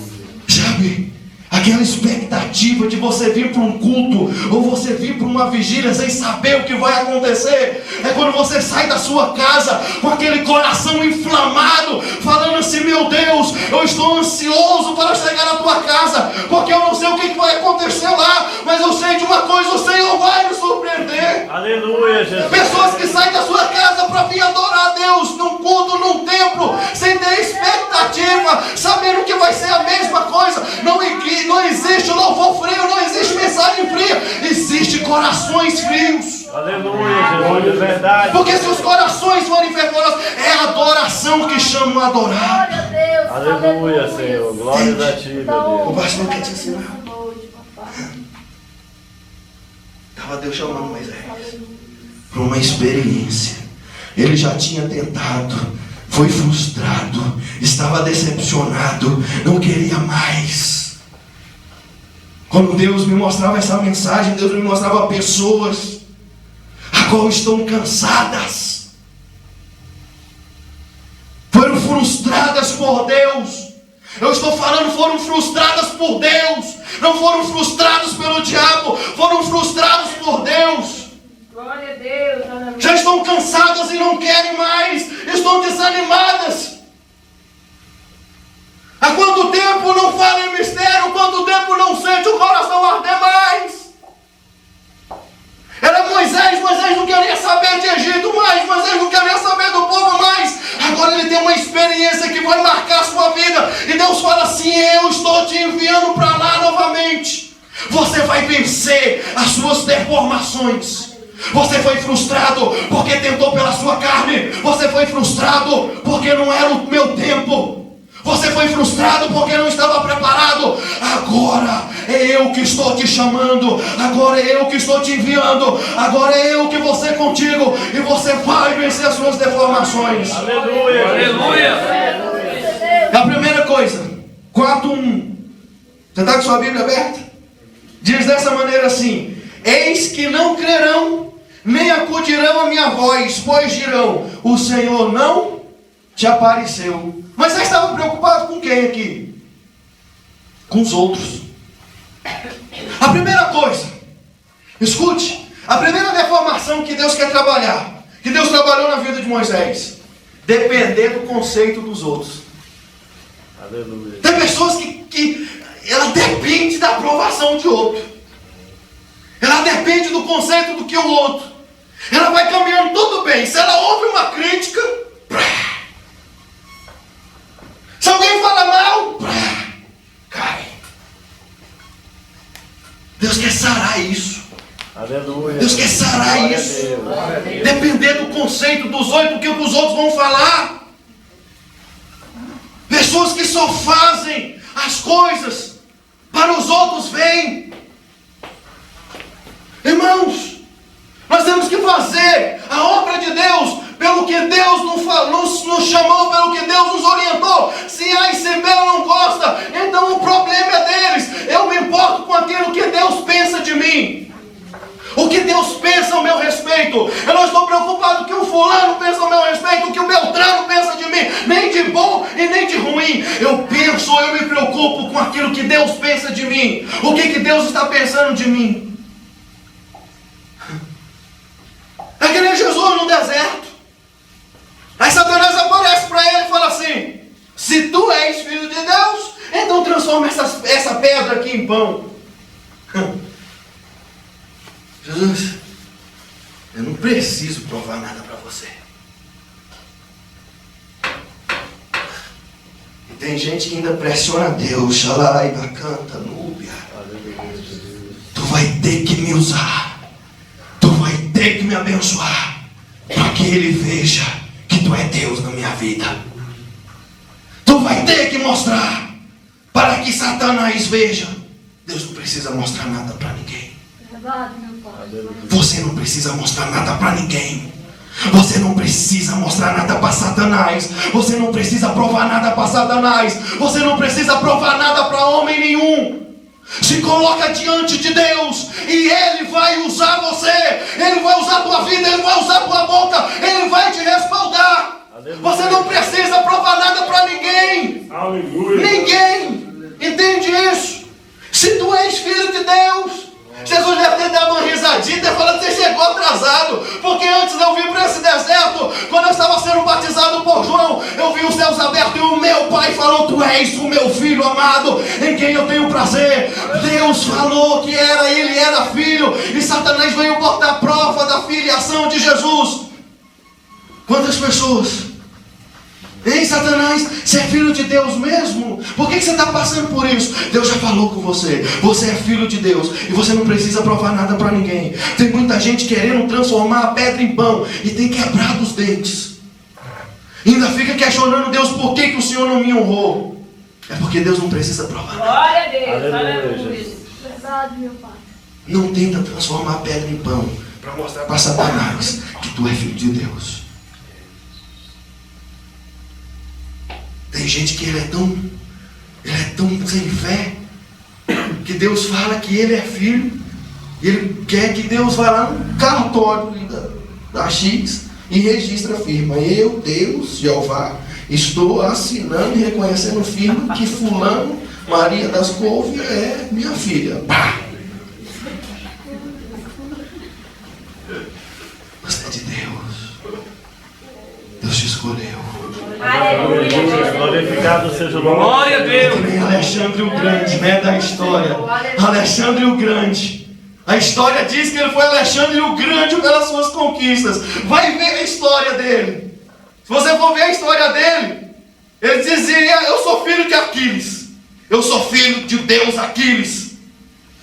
Speaker 2: Sabe? Aquela expectativa de você vir para um culto ou você vir para uma vigília sem saber o que vai acontecer. É quando você sai da sua casa com aquele coração inflamado, falando assim: meu Deus, eu estou ansioso para chegar na tua casa, porque eu não sei o que vai acontecer lá, mas eu sei de uma coisa: o Senhor vai nos surpreender.
Speaker 1: Aleluia, Jesus.
Speaker 2: Pessoas que saem da sua casa para vir adorar a Deus num culto, num templo, sem ter expectativa, sabendo que vai ser a mesma coisa. Não existe louvor frio, não existe mensagem fria, existe corações frios.
Speaker 1: Aleluia, Jesus, é verdade.
Speaker 2: Porque se os corações forem fervorosos, é a adoração que chamam a adorar.
Speaker 3: Glória a Deus,
Speaker 1: Aleluia, Senhor. Glórias a ti, meu
Speaker 2: O
Speaker 1: Deus.
Speaker 2: pastor quer te ensinar. Estava Deus chamando Moisés para uma experiência. Ele já tinha tentado, foi frustrado, estava decepcionado, não queria mais. Quando Deus me mostrava essa mensagem, Deus me mostrava pessoas a qual estão cansadas, foram frustradas por Deus. Eu estou falando, foram frustradas por Deus, não foram frustrados pelo diabo, foram frustrados por Deus.
Speaker 3: Glória a Deus, aleluia.
Speaker 2: Já estão cansadas e não querem mais, estão desanimadas. Há quanto tempo não fala em mistério, quanto tempo não sente o coração arder mais. Era Moisés não queria saber de Egito mais, Moisés não queria saber do povo mais. Agora ele tem uma experiência que vai marcar a sua vida, e Deus fala assim: eu estou te enviando para lá novamente. Você vai vencer as suas deformações. Você foi frustrado porque tentou pela sua carne. Você foi frustrado porque não era o meu tempo. Você foi frustrado porque não estava preparado. Agora é eu que estou te chamando. Agora é eu que estou te enviando. Agora é eu que vou ser contigo. E você vai vencer as suas deformações.
Speaker 1: Aleluia, aleluia.
Speaker 2: É a primeira coisa. 4:1. Você está com sua Bíblia aberta? Diz dessa maneira assim: eis que não crerão, nem acudirão a minha voz, pois dirão: o Senhor não te apareceu. Mas você estava preocupado com quem aqui? Com os outros. A primeira coisa, escute, a primeira deformação que Deus quer trabalhar, que Deus trabalhou na vida de Moisés: depender do conceito dos outros.
Speaker 1: Aleluia.
Speaker 2: Tem pessoas que ela depende da aprovação de outro. Ela depende do conceito do que o outro. Ela vai caminhando tudo bem. Se ela ouve uma crítica, se alguém fala mal, cai.
Speaker 1: Aleluia.
Speaker 2: Deus quer sarar
Speaker 1: Glória a
Speaker 2: isso.
Speaker 1: Deus.
Speaker 2: Depender do conceito dos outros, do que os outros vão falar. Pessoas que só fazem as coisas para os outros verem. Irmãos, nós temos que fazer a obra de Deus pelo que Deus nos chamou, pelo que Deus nos orientou. Se A e se B não gosta, então o problema é deles. Eu me importo com aquilo que Deus pensa de mim. O que Deus pensa ao meu respeito. Eu não estou preocupado com o que o fulano pensa ao meu respeito, o que o Beltrano pensa de mim, nem de bom e nem de ruim. Eu me preocupo com aquilo que Deus pensa de mim. O que Deus está pensando de mim. É que nem Jesus no deserto. Aí Satanás aparece para ele e fala assim: se tu és filho de Deus, então transforma essa pedra aqui em pão. Jesus, eu não preciso provar nada para você. E tem gente que ainda pressiona Deus. Xalaiba, canta, núbia. Tu vai ter que me usar. Tu vai ter que me abençoar, para que Ele veja que Tu é Deus na minha vida. Tu vai ter que mostrar, para que Satanás veja. Deus não precisa mostrar nada para ninguém. Você não precisa mostrar nada para ninguém. Você não precisa mostrar nada para Satanás. Você não precisa provar nada para Satanás. Você não precisa provar nada para homem nenhum. Se coloca diante de Deus e Ele vai usar você. Ele vai usar a tua vida, Ele vai usar a tua boca, Ele vai te respaldar. Aleluia. Você não precisa provar nada para ninguém.
Speaker 1: Aleluia.
Speaker 2: Ninguém entende isso. Se tu és filho de Deus, Jesus deve ter dado uma risadinha e ter falado que você chegou atrasado. Porque antes de eu vir para esse deserto, quando eu estava sendo batizado por João, eu vi os céus abertos e o meu Pai falou: tu és o meu filho amado, em quem eu tenho prazer. Deus falou que ele era filho, e Satanás veio botar prova da filiação de Jesus. Quantas pessoas? Ei, Satanás, você é filho de Deus mesmo? Por que você está passando por isso? Deus já falou com você. Você é filho de Deus e você não precisa provar nada para ninguém. Tem muita gente querendo transformar a pedra em pão e tem quebrado os dentes. Ainda fica questionando Deus: por que o Senhor não me honrou? É porque Deus não precisa provar nada.
Speaker 3: Glória a Deus.
Speaker 1: Aleluia.
Speaker 3: Verdade, meu Pai.
Speaker 2: Não tenta transformar a pedra em pão para mostrar para Satanás que tu é filho de Deus. Tem gente que ele é tão sem fé, que Deus fala que ele é filho, e ele quer que Deus vá lá no cartório da X e registre a firma: eu, Deus, Jeová, estou assinando e reconhecendo firma que fulano, Maria das Couve, é minha filha. Pá! Você é de Deus. Deus te escolheu.
Speaker 3: Aleluia.
Speaker 1: Glorificado seja o nome.
Speaker 4: Glória a Deus.
Speaker 2: Que nem Alexandre o Grande, né, da história. Alexandre o Grande. A história diz que ele foi Alexandre o Grande pelas suas conquistas. Vai ver a história dele. Se você for ver a história dele, ele dizia: eu sou filho de Aquiles. Eu sou filho de Deus Aquiles.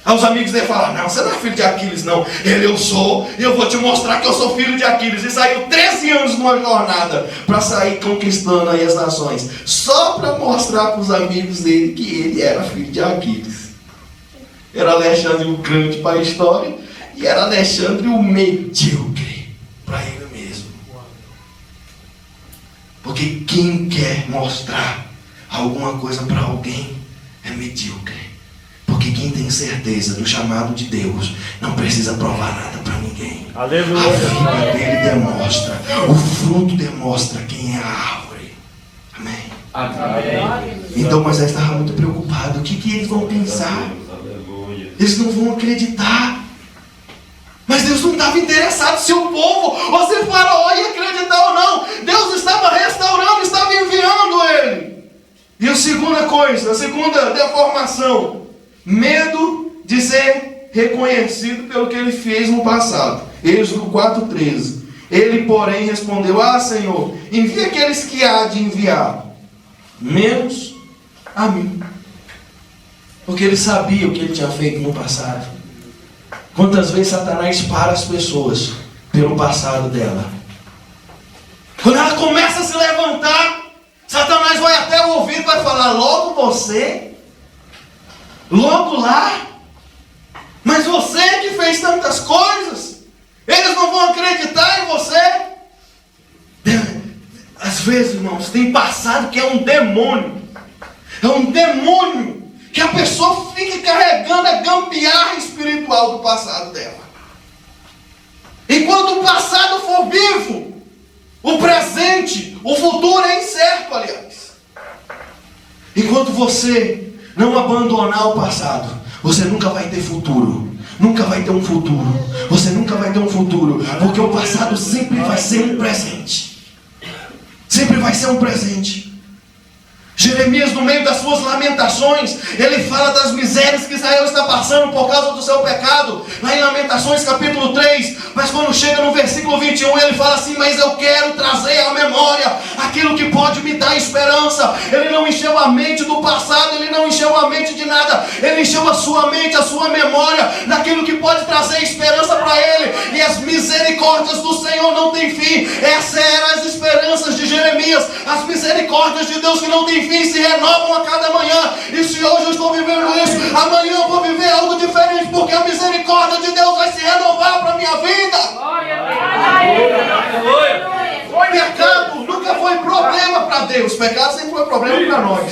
Speaker 2: Aí os amigos dele falaram: não, você não é filho de Aquiles não. Ele: eu sou, e eu vou te mostrar que eu sou filho de Aquiles. E saiu 13 anos numa jornada para sair conquistando aí as nações, só para mostrar para os amigos dele que ele era filho de Aquiles. Era Alexandre o Grande para a história, e era Alexandre o Medíocre para ele mesmo. Porque quem quer mostrar alguma coisa para alguém é medíocre. Porque quem tem certeza do chamado de Deus não precisa provar nada para ninguém.
Speaker 1: Aleluia.
Speaker 2: A vida dele demonstra, o fruto demonstra quem é a árvore. Amém?
Speaker 4: Amém.
Speaker 2: Então Moisés estava muito preocupado. O que eles vão pensar?
Speaker 1: Aleluia.
Speaker 2: Eles não vão acreditar. Mas Deus não estava interessado se o povo, ou se o faraó ia acreditar ou não. Deus estava restaurando, estava enviando ele. E a segunda coisa, a segunda deformação: medo de ser reconhecido pelo que ele fez no passado. Êxodo 4:13. Ele, porém, respondeu: ah, Senhor, envia aqueles que há de enviar, menos a mim. Porque ele sabia o que ele tinha feito no passado. Quantas vezes Satanás para as pessoas pelo passado dela? Quando ela começa a se levantar, Satanás vai até o ouvido e vai falar: logo você? Logo lá? Mas você que fez tantas coisas, eles não vão acreditar em você? Às vezes, irmãos, tem passado que é um demônio. É um demônio que a pessoa fica carregando a gambiarra espiritual do passado dela. Enquanto o passado for vivo, o presente, o futuro é incerto, aliás. Enquanto você não abandonar o passado, você nunca vai ter futuro. Nunca vai ter um futuro. Você nunca vai ter um futuro. Porque o passado sempre vai ser um presente. Sempre vai ser um presente. Jeremias, no meio das suas lamentações, ele fala das misérias que Israel está passando por causa do seu pecado, lá em Lamentações capítulo 3, mas quando chega no versículo 21, ele fala assim: mas eu quero trazer à memória aquilo que pode me dar esperança. Ele não encheu a mente do passado, ele não encheu a mente de nada, ele encheu a sua mente, a sua memória, daquilo que pode trazer esperança para ele, e as misericórdias do Senhor não têm fim. Essas eram as esperanças de Jeremias, as misericórdias de Deus que não têm fim, se renovam a cada manhã. E se hoje eu estou vivendo isso, amanhã eu vou viver algo diferente, porque a misericórdia de Deus vai se renovar para a minha vida. O pecado nunca foi problema para Deus. Pecado sempre foi problema para nós.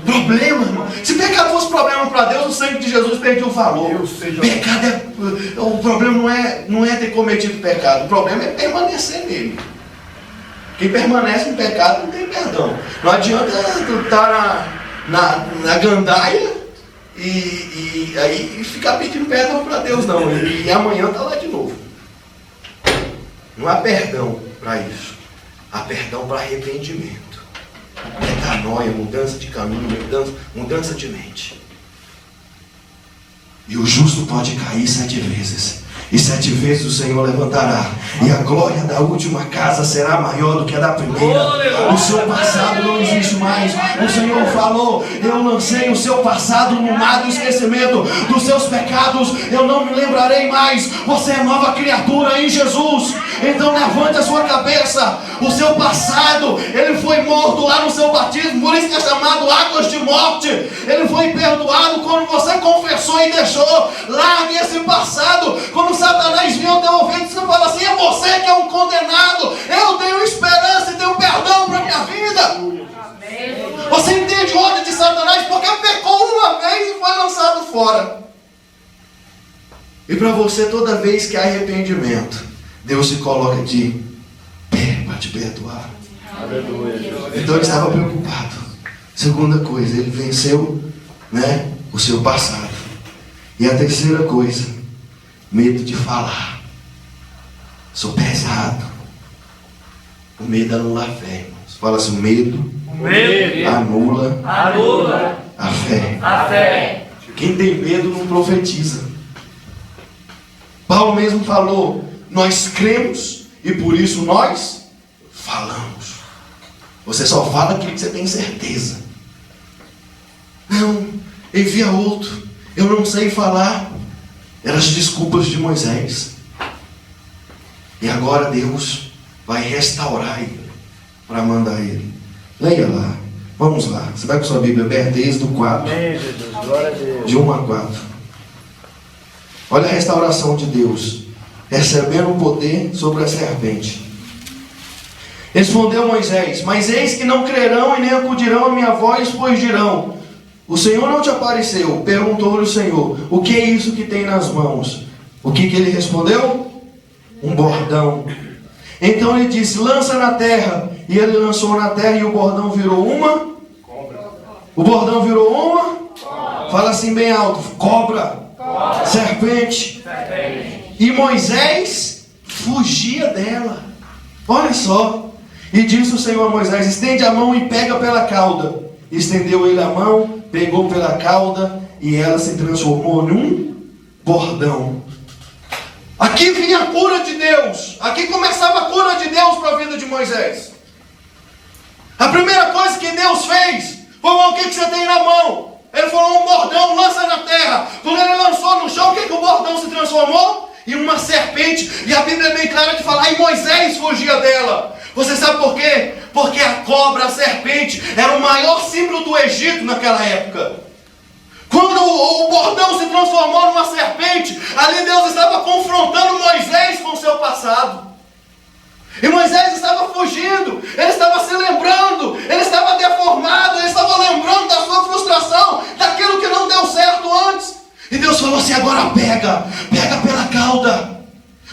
Speaker 2: Problema, irmão. Se pecado fosse problema para Deus, o sangue de Jesus perdia o valor. Pecado o problema não é ter cometido pecado. O problema é permanecer nele. Quem permanece em pecado não tem perdão. Não adianta tu estar na gandaia e aí ficar pedindo perdão para Deus, não. E amanhã está lá de novo. Não há perdão para isso. Há perdão para arrependimento. Metanoia, mudança de caminho, mudança de mente. E o justo pode cair 7 vezes. E 7 vezes o Senhor levantará. E a glória da última casa será maior do que a da primeira. O seu passado não existe mais. O Senhor falou: eu lancei o seu passado no mar do esquecimento. Dos seus pecados eu não me lembrarei mais. Você é nova criatura em Jesus. Então levante a sua cabeça. O seu passado, ele foi morto lá no seu batismo. Por isso que é chamado águas de morte. Ele foi perdoado quando você confessou e deixou. Largue esse passado. Quando Satanás vem ao teu ouvido, você fala assim: é você que é um condenado. Eu tenho esperança e tenho perdão para a minha vida. Você entende o ódio de Satanás porque pecou uma vez e foi lançado fora. E para você, toda vez que há arrependimento, Deus se coloca de pé para te perdoar. Então ele estava preocupado. Segunda coisa, ele venceu, o seu passado. E a terceira coisa, medo de falar. Sou pesado. O medo anula a fé, irmãos. Fala assim: o medo anula a fé. Quem tem medo não profetiza. Paulo mesmo falou: nós cremos e por isso nós falamos. Você só fala aquilo que você tem certeza. Não, envia outro. Eu não sei falar. Eram as desculpas de Moisés. E agora Deus vai restaurar ele para mandar ele. Leia lá. Vamos lá. Você vai com sua Bíblia aberta, Êxodo 4. De 1 a 4. Olha a restauração de Deus. Recebendo o poder sobre a serpente. Respondeu Moisés: mas eis que não crerão e nem acudirão a minha voz, pois dirão: o Senhor não te apareceu. Perguntou-lhe o Senhor: o que é isso que tem nas mãos? O que ele respondeu? Um bordão. Então ele disse: lança na terra. E ele lançou na terra e o bordão virou uma cobra. O bordão virou uma cobra. Fala assim bem alto: cobra. Serpente. E Moisés fugia dela. Olha só. E disse o Senhor a Moisés: estende a mão e pega pela cauda. Estendeu ele a mão, pegou pela cauda e ela se transformou num bordão. Aqui vinha a cura de Deus. Aqui começava a cura de Deus para a vida de Moisés. A primeira coisa que Deus fez foi: o que você tem na mão? Ele falou um bordão, lança na terra. Quando ele lançou no chão, o que o bordão se transformou? Em uma serpente. E a Bíblia é bem clara de falar, e Moisés fugia dela. Você sabe por quê? Porque a cobra, a serpente, era o maior símbolo do Egito naquela época. Quando o bordão se transformou numa serpente, ali Deus estava confrontando Moisés com o seu passado. E Moisés estava fugindo, ele estava se lembrando, ele estava deformado, ele estava lembrando da sua frustração, daquilo que não deu certo antes. E Deus falou assim, agora pega pela cauda.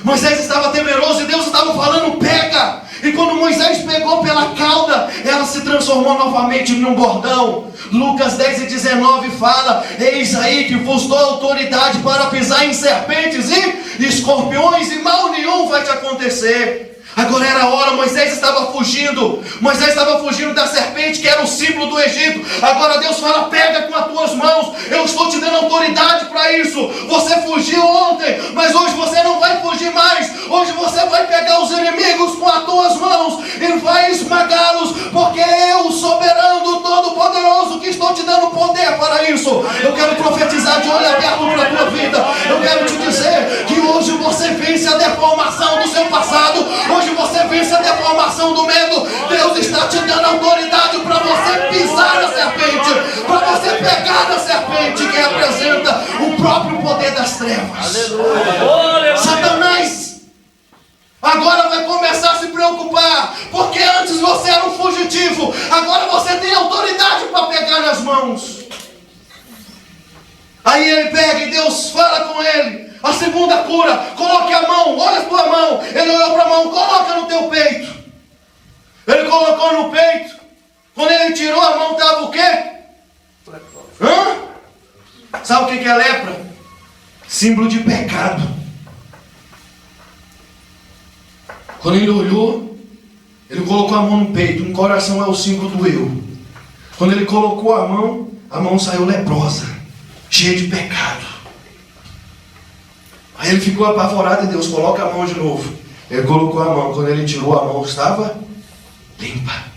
Speaker 2: Moisés estava temeroso e Deus estava falando, pega. E quando Moisés pegou pela cauda, ela se transformou novamente em um bordão. Lucas 10:19 fala, eis aí que vos dou autoridade para pisar em serpentes e escorpiões, e mal nenhum vai te acontecer. Agora era a hora, Moisés estava fugindo da serpente que era o símbolo do Egito. Agora Deus fala, pega com as tuas mãos, eu estou te dando autoridade para isso. Você fugiu ontem, mas hoje você não vai fugir mais. Hoje você vai pegar os inimigos com as tuas mãos e vai esmagá-los, porque eu, o soberano, todo-poderoso, que estou te dando poder para isso. Eu quero profetizar de olho aberto para a tua vida. Eu quero te dizer que hoje você vence a deformação do seu passado. Hoje você vence a deformação do medo. Deus está te dando autoridade para você pisar na serpente, para você pegar na serpente que representa o próprio poder das trevas. Aleluia. Satanás agora vai começar a se preocupar, porque antes você era um fugitivo, agora você tem autoridade para pegar nas mãos. Aí ele pega e Deus fala com ele. A segunda cura, coloque a mão, olha a tua mão. Ele olhou para a mão, coloca no teu peito. Ele colocou no peito. Quando ele tirou a mão, estava o quê? Sabe o que é lepra? Símbolo de pecado. Quando ele olhou, ele colocou a mão no peito. Um coração é o símbolo do eu. Quando ele colocou a mão saiu leprosa, cheia de pecado. Aí ele ficou apavorado e Deus coloca a mão de novo. Ele colocou a mão, quando ele tirou a mão estava limpa.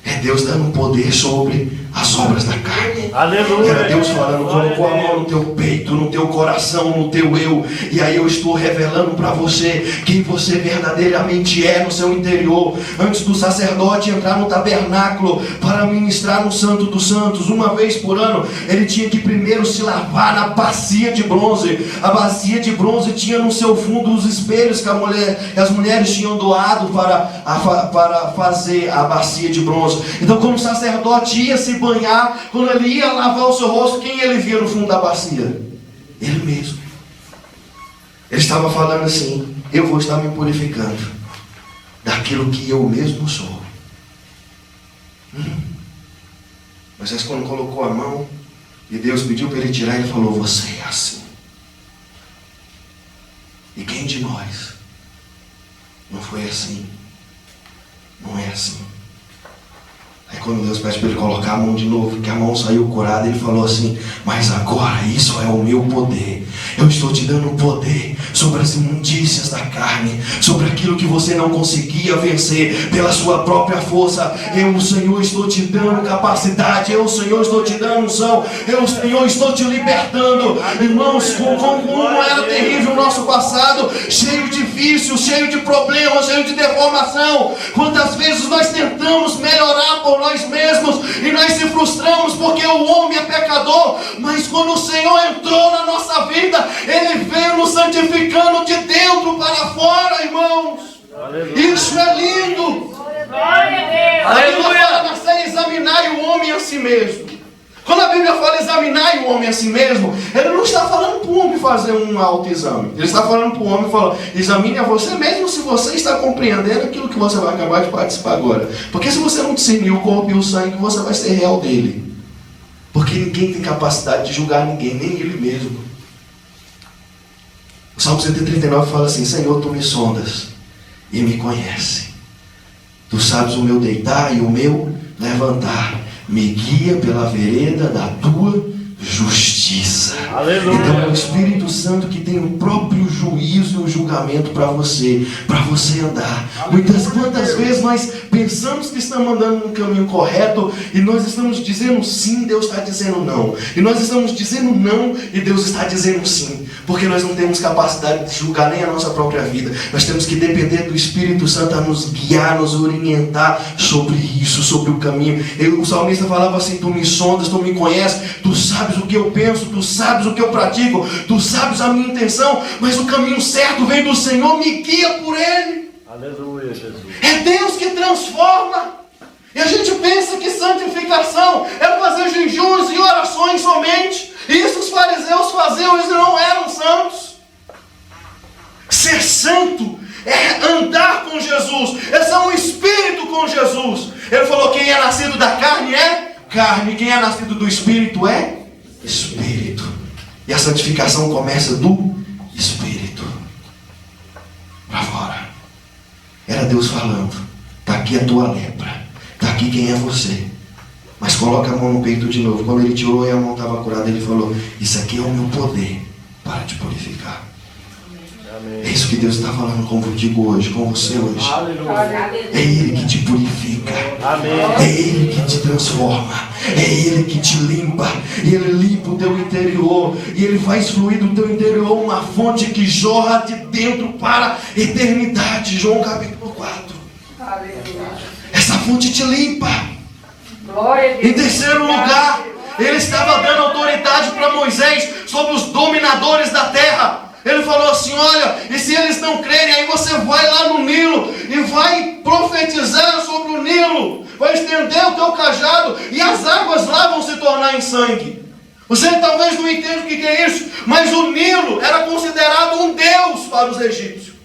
Speaker 2: É Deus dando poder sobre as obras da carne.
Speaker 1: Aleluia.
Speaker 2: Era Deus falando, colocou a mão no teu peito, no teu coração, no teu eu. E aí eu estou revelando para você quem você verdadeiramente é no seu interior. Antes do sacerdote entrar no tabernáculo para ministrar no Santo dos Santos, uma vez por ano, ele tinha que primeiro se lavar na bacia de bronze. A bacia de bronze tinha no seu fundo os espelhos que as mulheres tinham doado para fazer a bacia de bronze. Então, quando o sacerdote ia se banhar, quando ele ia lavar o seu rosto, quem ele via no fundo da bacia? Ele mesmo. Ele estava falando assim, eu vou estar me purificando daquilo que eu mesmo sou. Mas quando colocou a mão e Deus pediu para ele tirar, ele falou, você é assim. E quem de nós não foi assim? Não é assim. Aí quando Deus pede para ele colocar a mão de novo, que a mão saiu curada, ele falou assim, mas agora isso é o meu poder. Eu estou te dando poder sobre as imundícias da carne, sobre aquilo que você não conseguia vencer pela sua própria força. Eu, o Senhor, estou te dando capacidade. Eu, o Senhor, estou te dando unção. Eu, o Senhor, estou te libertando. Irmãos, como era terrível o nosso passado, cheio de vícios, cheio de problemas, cheio de deformação. Quantas vezes nós tentamos melhorar por nós mesmos e nós se frustramos porque o homem é pecador, mas quando o Senhor entrou na nossa vida, Ele veio nos santificando de dentro para fora, irmãos. Aleluia. Isso é lindo. A Bíblia fala para examinar o homem a si mesmo. Quando a Bíblia fala examinar o homem a si mesmo, ele não está falando para o homem fazer um autoexame. Ele está falando para o homem, falando, examine a você mesmo se você está compreendendo aquilo que você vai acabar de participar agora. Porque se você não discernir o corpo e o sangue, você vai ser réu dele. Porque ninguém tem capacidade de julgar ninguém, nem ele mesmo. O Salmo 139 fala assim, Senhor, tu me sondas e me conhece. Tu sabes o meu deitar e o meu levantar. Me guia pela vereda da tua justiça. justiça.
Speaker 1: Aleluia.
Speaker 2: Então é o Espírito Santo que tem o próprio juízo e o julgamento para você andar. Quantas vezes nós pensamos que estamos andando no caminho correto e nós estamos dizendo sim, Deus está dizendo não. E nós estamos dizendo não e Deus está dizendo sim. Porque nós não temos capacidade de julgar nem a nossa própria vida. Nós temos que depender do Espírito Santo a nos guiar, nos orientar sobre isso, sobre o caminho. O salmista falava assim: tu me sondas, tu me conheces, tu sabes o que eu penso, tu sabes o que eu pratico, tu sabes a minha intenção, mas o caminho certo vem do Senhor, me guia por Ele.
Speaker 1: Aleluia, Jesus.
Speaker 2: É Deus que transforma. E a gente pensa que santificação é fazer jejuns e orações somente. Isso os fariseus faziam, eles não eram santos. Ser santo é andar com Jesus, é ser um espírito com Jesus. Ele falou: quem é nascido da carne é carne, quem é nascido do Espírito é Espírito. E a santificação começa do Espírito para fora. Era Deus falando: está aqui a tua lepra, está aqui quem é você. Mas coloca a mão no peito de novo. Quando ele tirou e a mão estava curada, ele falou: isso aqui é o meu poder para te purificar.
Speaker 1: Amém.
Speaker 2: É isso que Deus está falando contigo hoje, com você hoje.
Speaker 1: Aleluia.
Speaker 2: É Ele que te purifica.
Speaker 1: Amém.
Speaker 2: É Ele que te transforma. É Ele que te limpa. E Ele limpa o teu interior. E Ele faz fluir do teu interior uma fonte que jorra de dentro para a eternidade. João capítulo 4. Essa fonte te limpa. Em terceiro lugar, Ele estava dando autoridade para Moisés sobre os dominadores da terra. Ele falou assim: olha, e se eles não crerem, aí você vai lá no Nilo e vai profetizar sobre o Nilo, vai estender o teu cajado e as águas lá vão se tornar em sangue. Você talvez não entenda o que é isso, mas o Nilo era considerado um deus para os egípcios.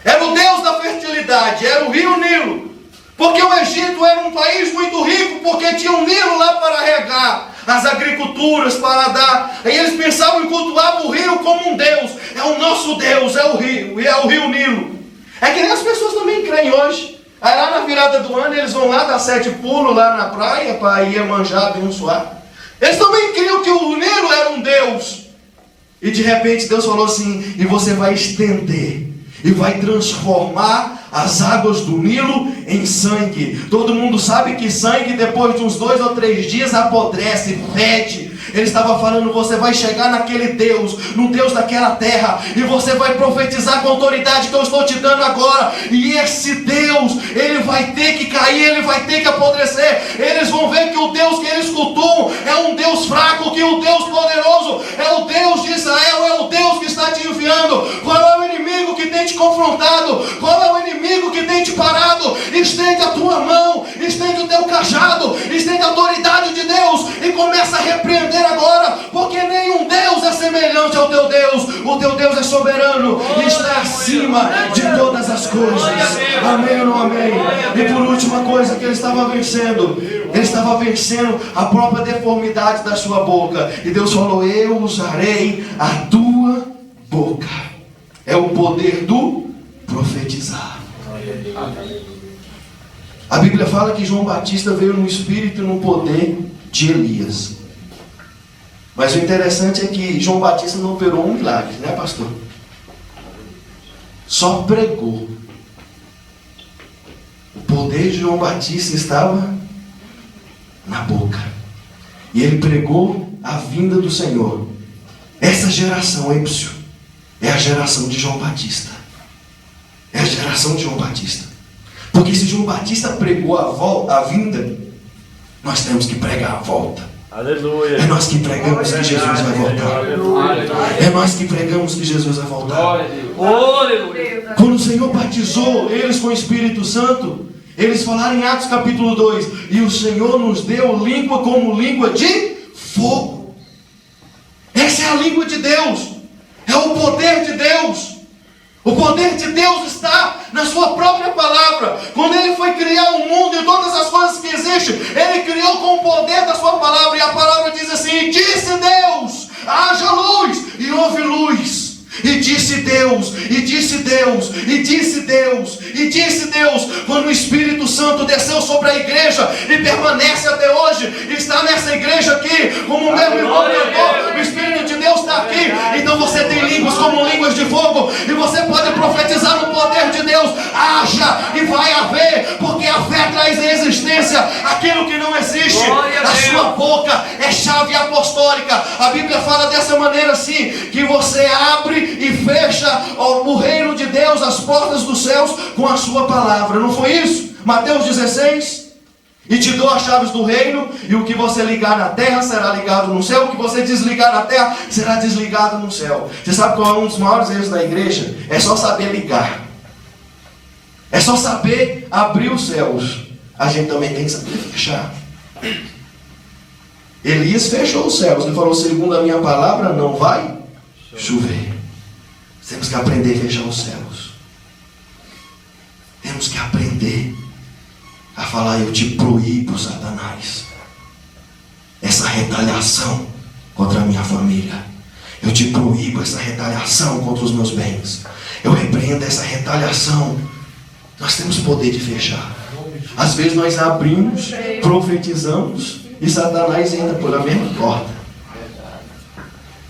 Speaker 2: Era o deus da fertilidade, era o rio Nilo. Porque o Egito era um país muito rico, porque tinha um Nilo lá para regar as agriculturas, para dar. E eles pensavam em cultuar o rio como um deus. É o nosso Deus, é o rio Nilo. É que nem as pessoas também creem hoje. Aí lá na virada do ano eles vão lá dar 7 pulos lá na praia para ir manjar, abençoar. Eles também criam que o Nilo era um deus. E de repente Deus falou assim: e você vai estender e vai transformar as águas do Nilo em sangue. Todo mundo sabe que sangue, depois de uns 2 ou 3 dias, apodrece, fede. Ele estava falando: você vai chegar naquele Deus, no Deus daquela terra, e você vai profetizar com a autoridade que eu estou te dando agora. E esse Deus, ele vai ter que cair, ele vai ter que apodrecer. Eles vão ver que o Deus que eles cultuam é um Deus fraco, que o Deus poderoso é o Deus de Israel, é o Deus que está te enviando. Qual é o inimigo que tem te confrontado? Qual é o inimigo que tem te parado? Estende a tua mão, estende o teu cajado, estende a autoridade de Deus e começa a repreender agora, porque nenhum Deus é semelhante ao teu Deus. O teu Deus é soberano e está acima de todas as coisas. Amém ou não amém? E por última coisa que ele estava vencendo a própria deformidade da sua boca. E Deus falou: eu usarei a tua boca. É o poder do profetizar. A Bíblia fala que João Batista veio no espírito e no poder de Elias. Mas o interessante é que João Batista não operou um milagre, né, pastor? Só pregou. O poder de João Batista estava na boca. E ele pregou a vinda do Senhor. Essa geração, Êpsio, é a geração de João Batista. É a geração de João Batista. Porque se João Batista pregou a vinda, nós temos que pregar a volta.
Speaker 1: Aleluia.
Speaker 2: É nós que pregamos que Jesus vai voltar. É nós que pregamos que Jesus vai voltar. Quando o Senhor batizou eles com o Espírito Santo, eles falaram em Atos capítulo 2: e o Senhor nos deu língua como língua de fogo. Essa é a língua de Deus. É o poder de Deus. O poder de Deus está na sua própria palavra. Quando Ele foi criar o mundo e todas as coisas que existem, Ele criou com o poder da sua palavra. E a palavra diz assim: disse Deus, haja luz, e houve luz. E disse Deus, e disse Deus, e disse Deus, e disse Deus. Quando o Espírito Santo desceu sobre a igreja e permanece até hoje, está nessa igreja aqui, como o meu irmão cantou, o línguas de fogo. E você pode profetizar no poder de Deus. Haja e vai haver, porque a fé traz em existência aquilo que não existe. A sua boca é chave apostólica. A Bíblia fala dessa maneira assim, que você abre e fecha o reino de Deus, as portas dos céus, com a sua palavra. Não foi isso? Mateus 16. E te dou as chaves do reino, e o que você ligar na terra será ligado no céu, o que você desligar na terra será desligado no céu. Você sabe qual é um dos maiores erros da igreja? É só saber ligar. É só saber abrir os céus. A gente também tem que saber fechar. Elias fechou os céus. Ele falou, segundo a minha palavra, não vai chover. Temos que aprender a fechar os céus. Temos que aprender a falar, eu te proíbo, Satanás, essa retaliação contra a minha família. Eu te proíbo essa retaliação contra os meus bens. Eu repreendo essa retaliação. Nós temos poder de fechar. Às vezes nós abrimos, profetizamos, e Satanás entra pela mesma porta.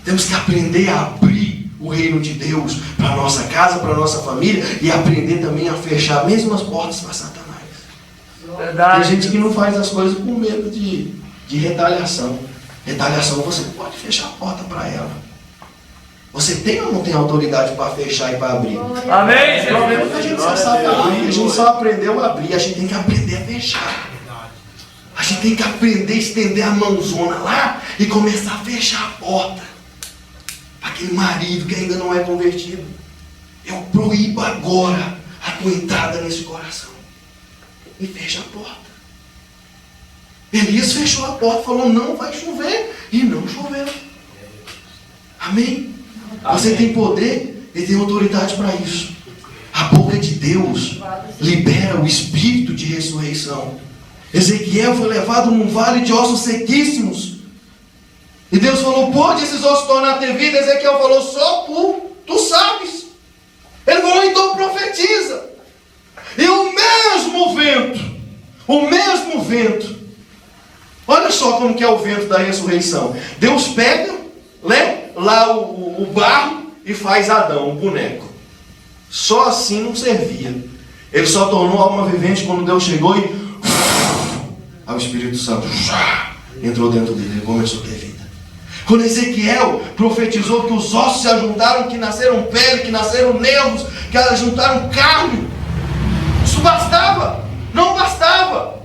Speaker 2: Temos que aprender a abrir o reino de Deus para a nossa casa, para a nossa família, e aprender também a fechar mesmo as portas para Satanás. Tem gente que não faz as coisas com medo de retaliação. Retaliação, você pode fechar a porta para ela. Você tem ou não tem autoridade para fechar e para abrir?
Speaker 4: Amém.
Speaker 2: O problema é que a gente só sabe abrir, a gente só aprendeu a abrir, a gente tem que aprender a fechar. A gente tem que aprender a estender a mãozona lá e começar a fechar a porta para aquele marido que ainda não é convertido. Eu proíbo agora a tua entrada nesse coração. E fecha a porta. Elias fechou a porta, falou, não vai chover. E não choveu. Amém? Você tem poder e tem autoridade para isso. A boca de Deus libera o espírito de ressurreição. Ezequiel foi levado num vale de ossos sequíssimos. E Deus falou, pode esses ossos tornar a ter vida? Ezequiel falou, só tu sabes. Ele falou, então profetiza. E o mesmo vento, olha só como que é o vento da ressurreição. Deus pega, né, lá o barro e faz Adão, um boneco. Só assim não servia. Ele só tornou alma vivente quando Deus chegou e o Espírito Santo entrou dentro dele, ele começou a ter vida. Quando Ezequiel profetizou que os ossos se ajuntaram, que nasceram pele, que nasceram nervos, que ajuntaram carne, isso bastava? Não bastava.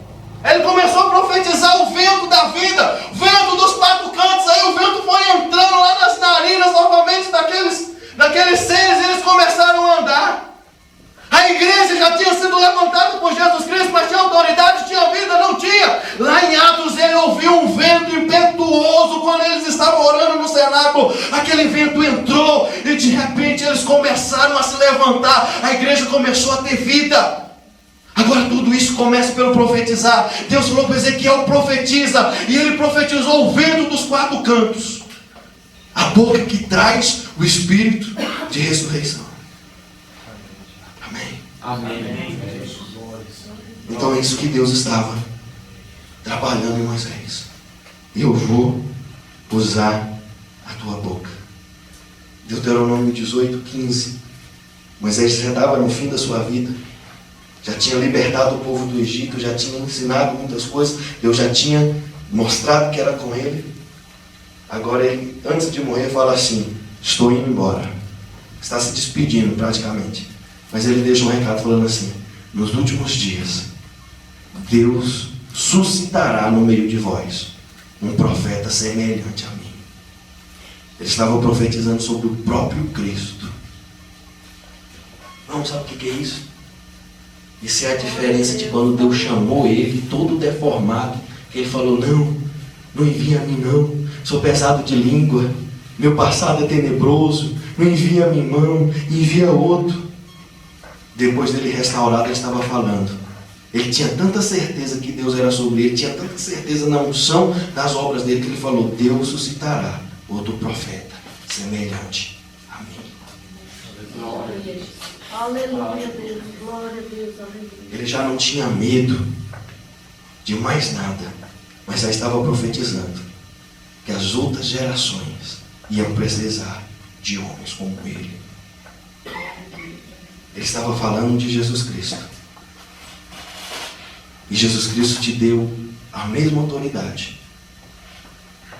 Speaker 2: Ele começou a profetizar o vento da vida, o vento dos quatro cantos. Aí o vento foi entrando lá nas narinas novamente daqueles seres, e eles começaram a andar. A igreja já tinha sido levantada por Jesus Cristo, mas tinha autoridade, tinha vida, não tinha. Lá em Atos ele ouviu um vento impetuoso quando eles estavam orando no cenáculo. Aquele vento entrou e de repente eles começaram a se levantar. A igreja começou a ter vida. Agora tudo isso começa pelo profetizar. Deus falou para Ezequiel, profetiza. E ele profetizou o vento dos quatro cantos. A boca que traz o espírito de ressurreição. Amém.
Speaker 4: Amém.
Speaker 2: Então é isso que Deus estava trabalhando em Moisés. Eu vou usar a tua boca. Deuteronômio 18:15. Moisés já estava no fim da sua vida. Já tinha libertado o povo do Egito, já tinha ensinado muitas coisas, Deus já tinha mostrado que era com ele. Agora ele, antes de morrer, fala assim, estou indo embora. Está se despedindo praticamente. Mas ele deixa um recado falando assim, nos últimos dias, Deus suscitará no meio de vós um profeta semelhante a mim. Ele estava profetizando sobre o próprio Cristo. Não sabe o que é isso? Isso é a diferença de quando Deus chamou ele, todo deformado, que ele falou, não envia a mim não, sou pesado de língua, meu passado é tenebroso, não envia a mim não, envia outro. Depois dele restaurado, ele estava falando. Ele tinha tanta certeza que Deus era sobre ele, tinha tanta certeza na unção das obras dele, que ele falou, Deus suscitará outro profeta, semelhante a mim.
Speaker 3: Aleluia, Deus. Glória a Deus. Aleluia.
Speaker 2: Ele já não tinha medo de mais nada, mas já estava profetizando que as outras gerações iam precisar de homens como ele. Ele estava falando de Jesus Cristo. E Jesus Cristo te deu a mesma autoridade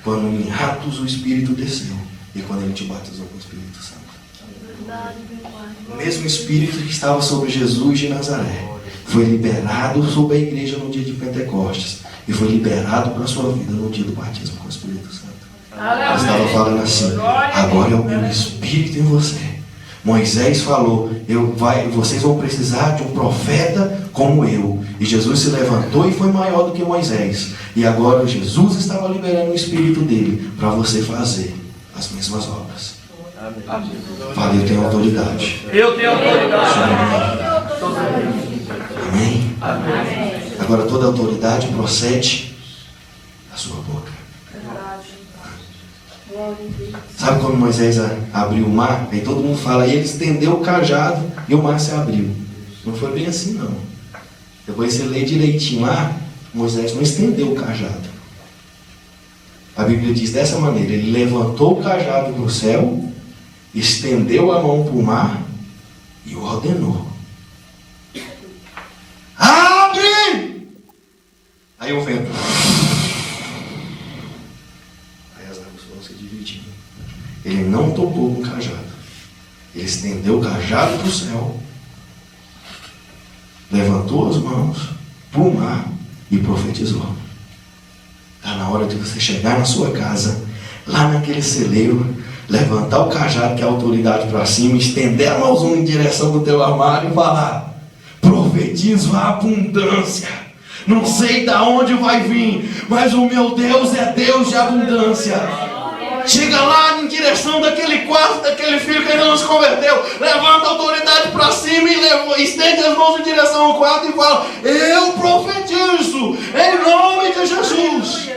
Speaker 2: quando em Atos o Espírito desceu e quando ele te batizou com o Espírito Santo. O mesmo Espírito que estava sobre Jesus de Nazaré foi liberado sobre a igreja no dia de Pentecostes e foi liberado para a sua vida no dia do batismo com o Espírito Santo. Ele estava falando assim: agora é o meu Espírito em você. Moisés falou: vocês vão precisar de um profeta como eu. E Jesus se levantou e foi maior do que Moisés. E agora Jesus estava liberando o Espírito dele para você fazer as mesmas obras. Fala, eu tenho autoridade.
Speaker 1: Eu tenho autoridade.
Speaker 2: Amém? Amém. Agora toda autoridade procede da sua boca. Sabe quando Moisés abriu o mar? Aí todo mundo fala, e ele estendeu o cajado e o mar se abriu. Não foi bem assim não. Depois você lê direitinho lá, Moisés não estendeu o cajado. A Bíblia diz dessa maneira: ele levantou o cajado para o céu, estendeu a mão para o mar e o ordenou: abre! Aí o vento, aí as águas foram se dividindo. Ele não tocou no cajado, ele estendeu o cajado para o céu, levantou as mãos para o mar e profetizou. Está na hora de você chegar na sua casa, lá naquele celeiro, levantar o cajado, que é a autoridade, para cima, estender a mãozona em direção do teu armário e falar: profetizo a abundância. Não sei de onde vai vir, mas o meu Deus é Deus de abundância. Chega lá em direção daquele quarto, daquele filho que ainda não se converteu, levanta a autoridade para cima e estende as mãos em direção ao quarto e fala: eu profetizo em nome de Jesus.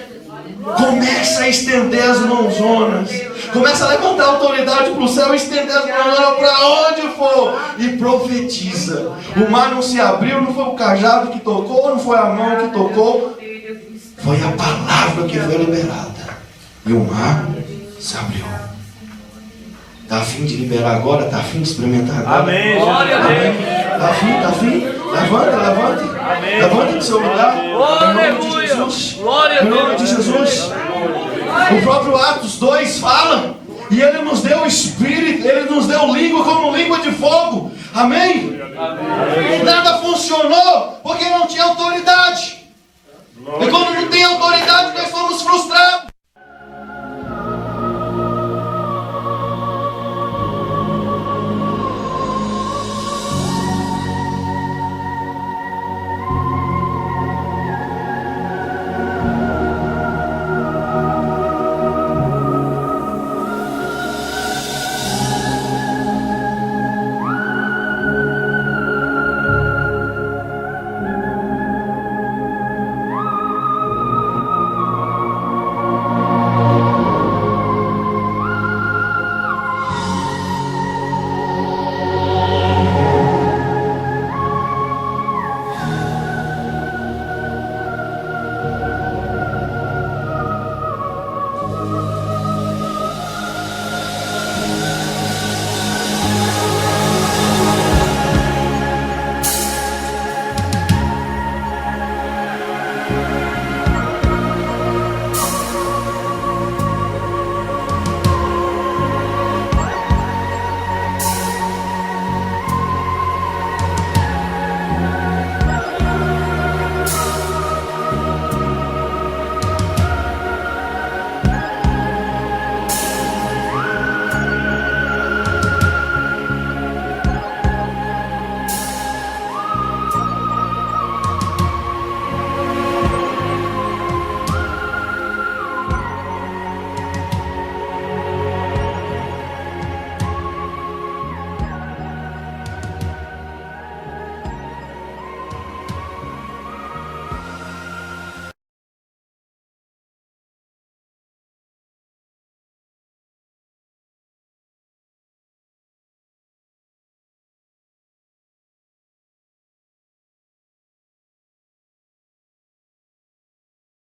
Speaker 2: Começa a estender as mãozonas, começa a levantar a autoridade para o céu e estender as mãozonas para onde for e profetiza. O mar não se abriu, não foi o cajado que tocou, não foi a mão que tocou, foi a palavra que foi liberada e o mar se abriu. Está afim de liberar agora? Está afim de experimentar agora?
Speaker 1: Amém. Glória a Deus.
Speaker 2: Está afim? Está afim? Levanta.
Speaker 1: Amém.
Speaker 2: Levanta do seu lugar.
Speaker 1: Aleluia.
Speaker 2: Em nome de Jesus.
Speaker 1: Glória a
Speaker 2: Em nome
Speaker 1: Deus.
Speaker 2: de Jesus. O próprio Atos 2 fala: e Ele nos deu o Espírito, Ele nos deu língua como língua de fogo. Amém? Nada funcionou porque não tinha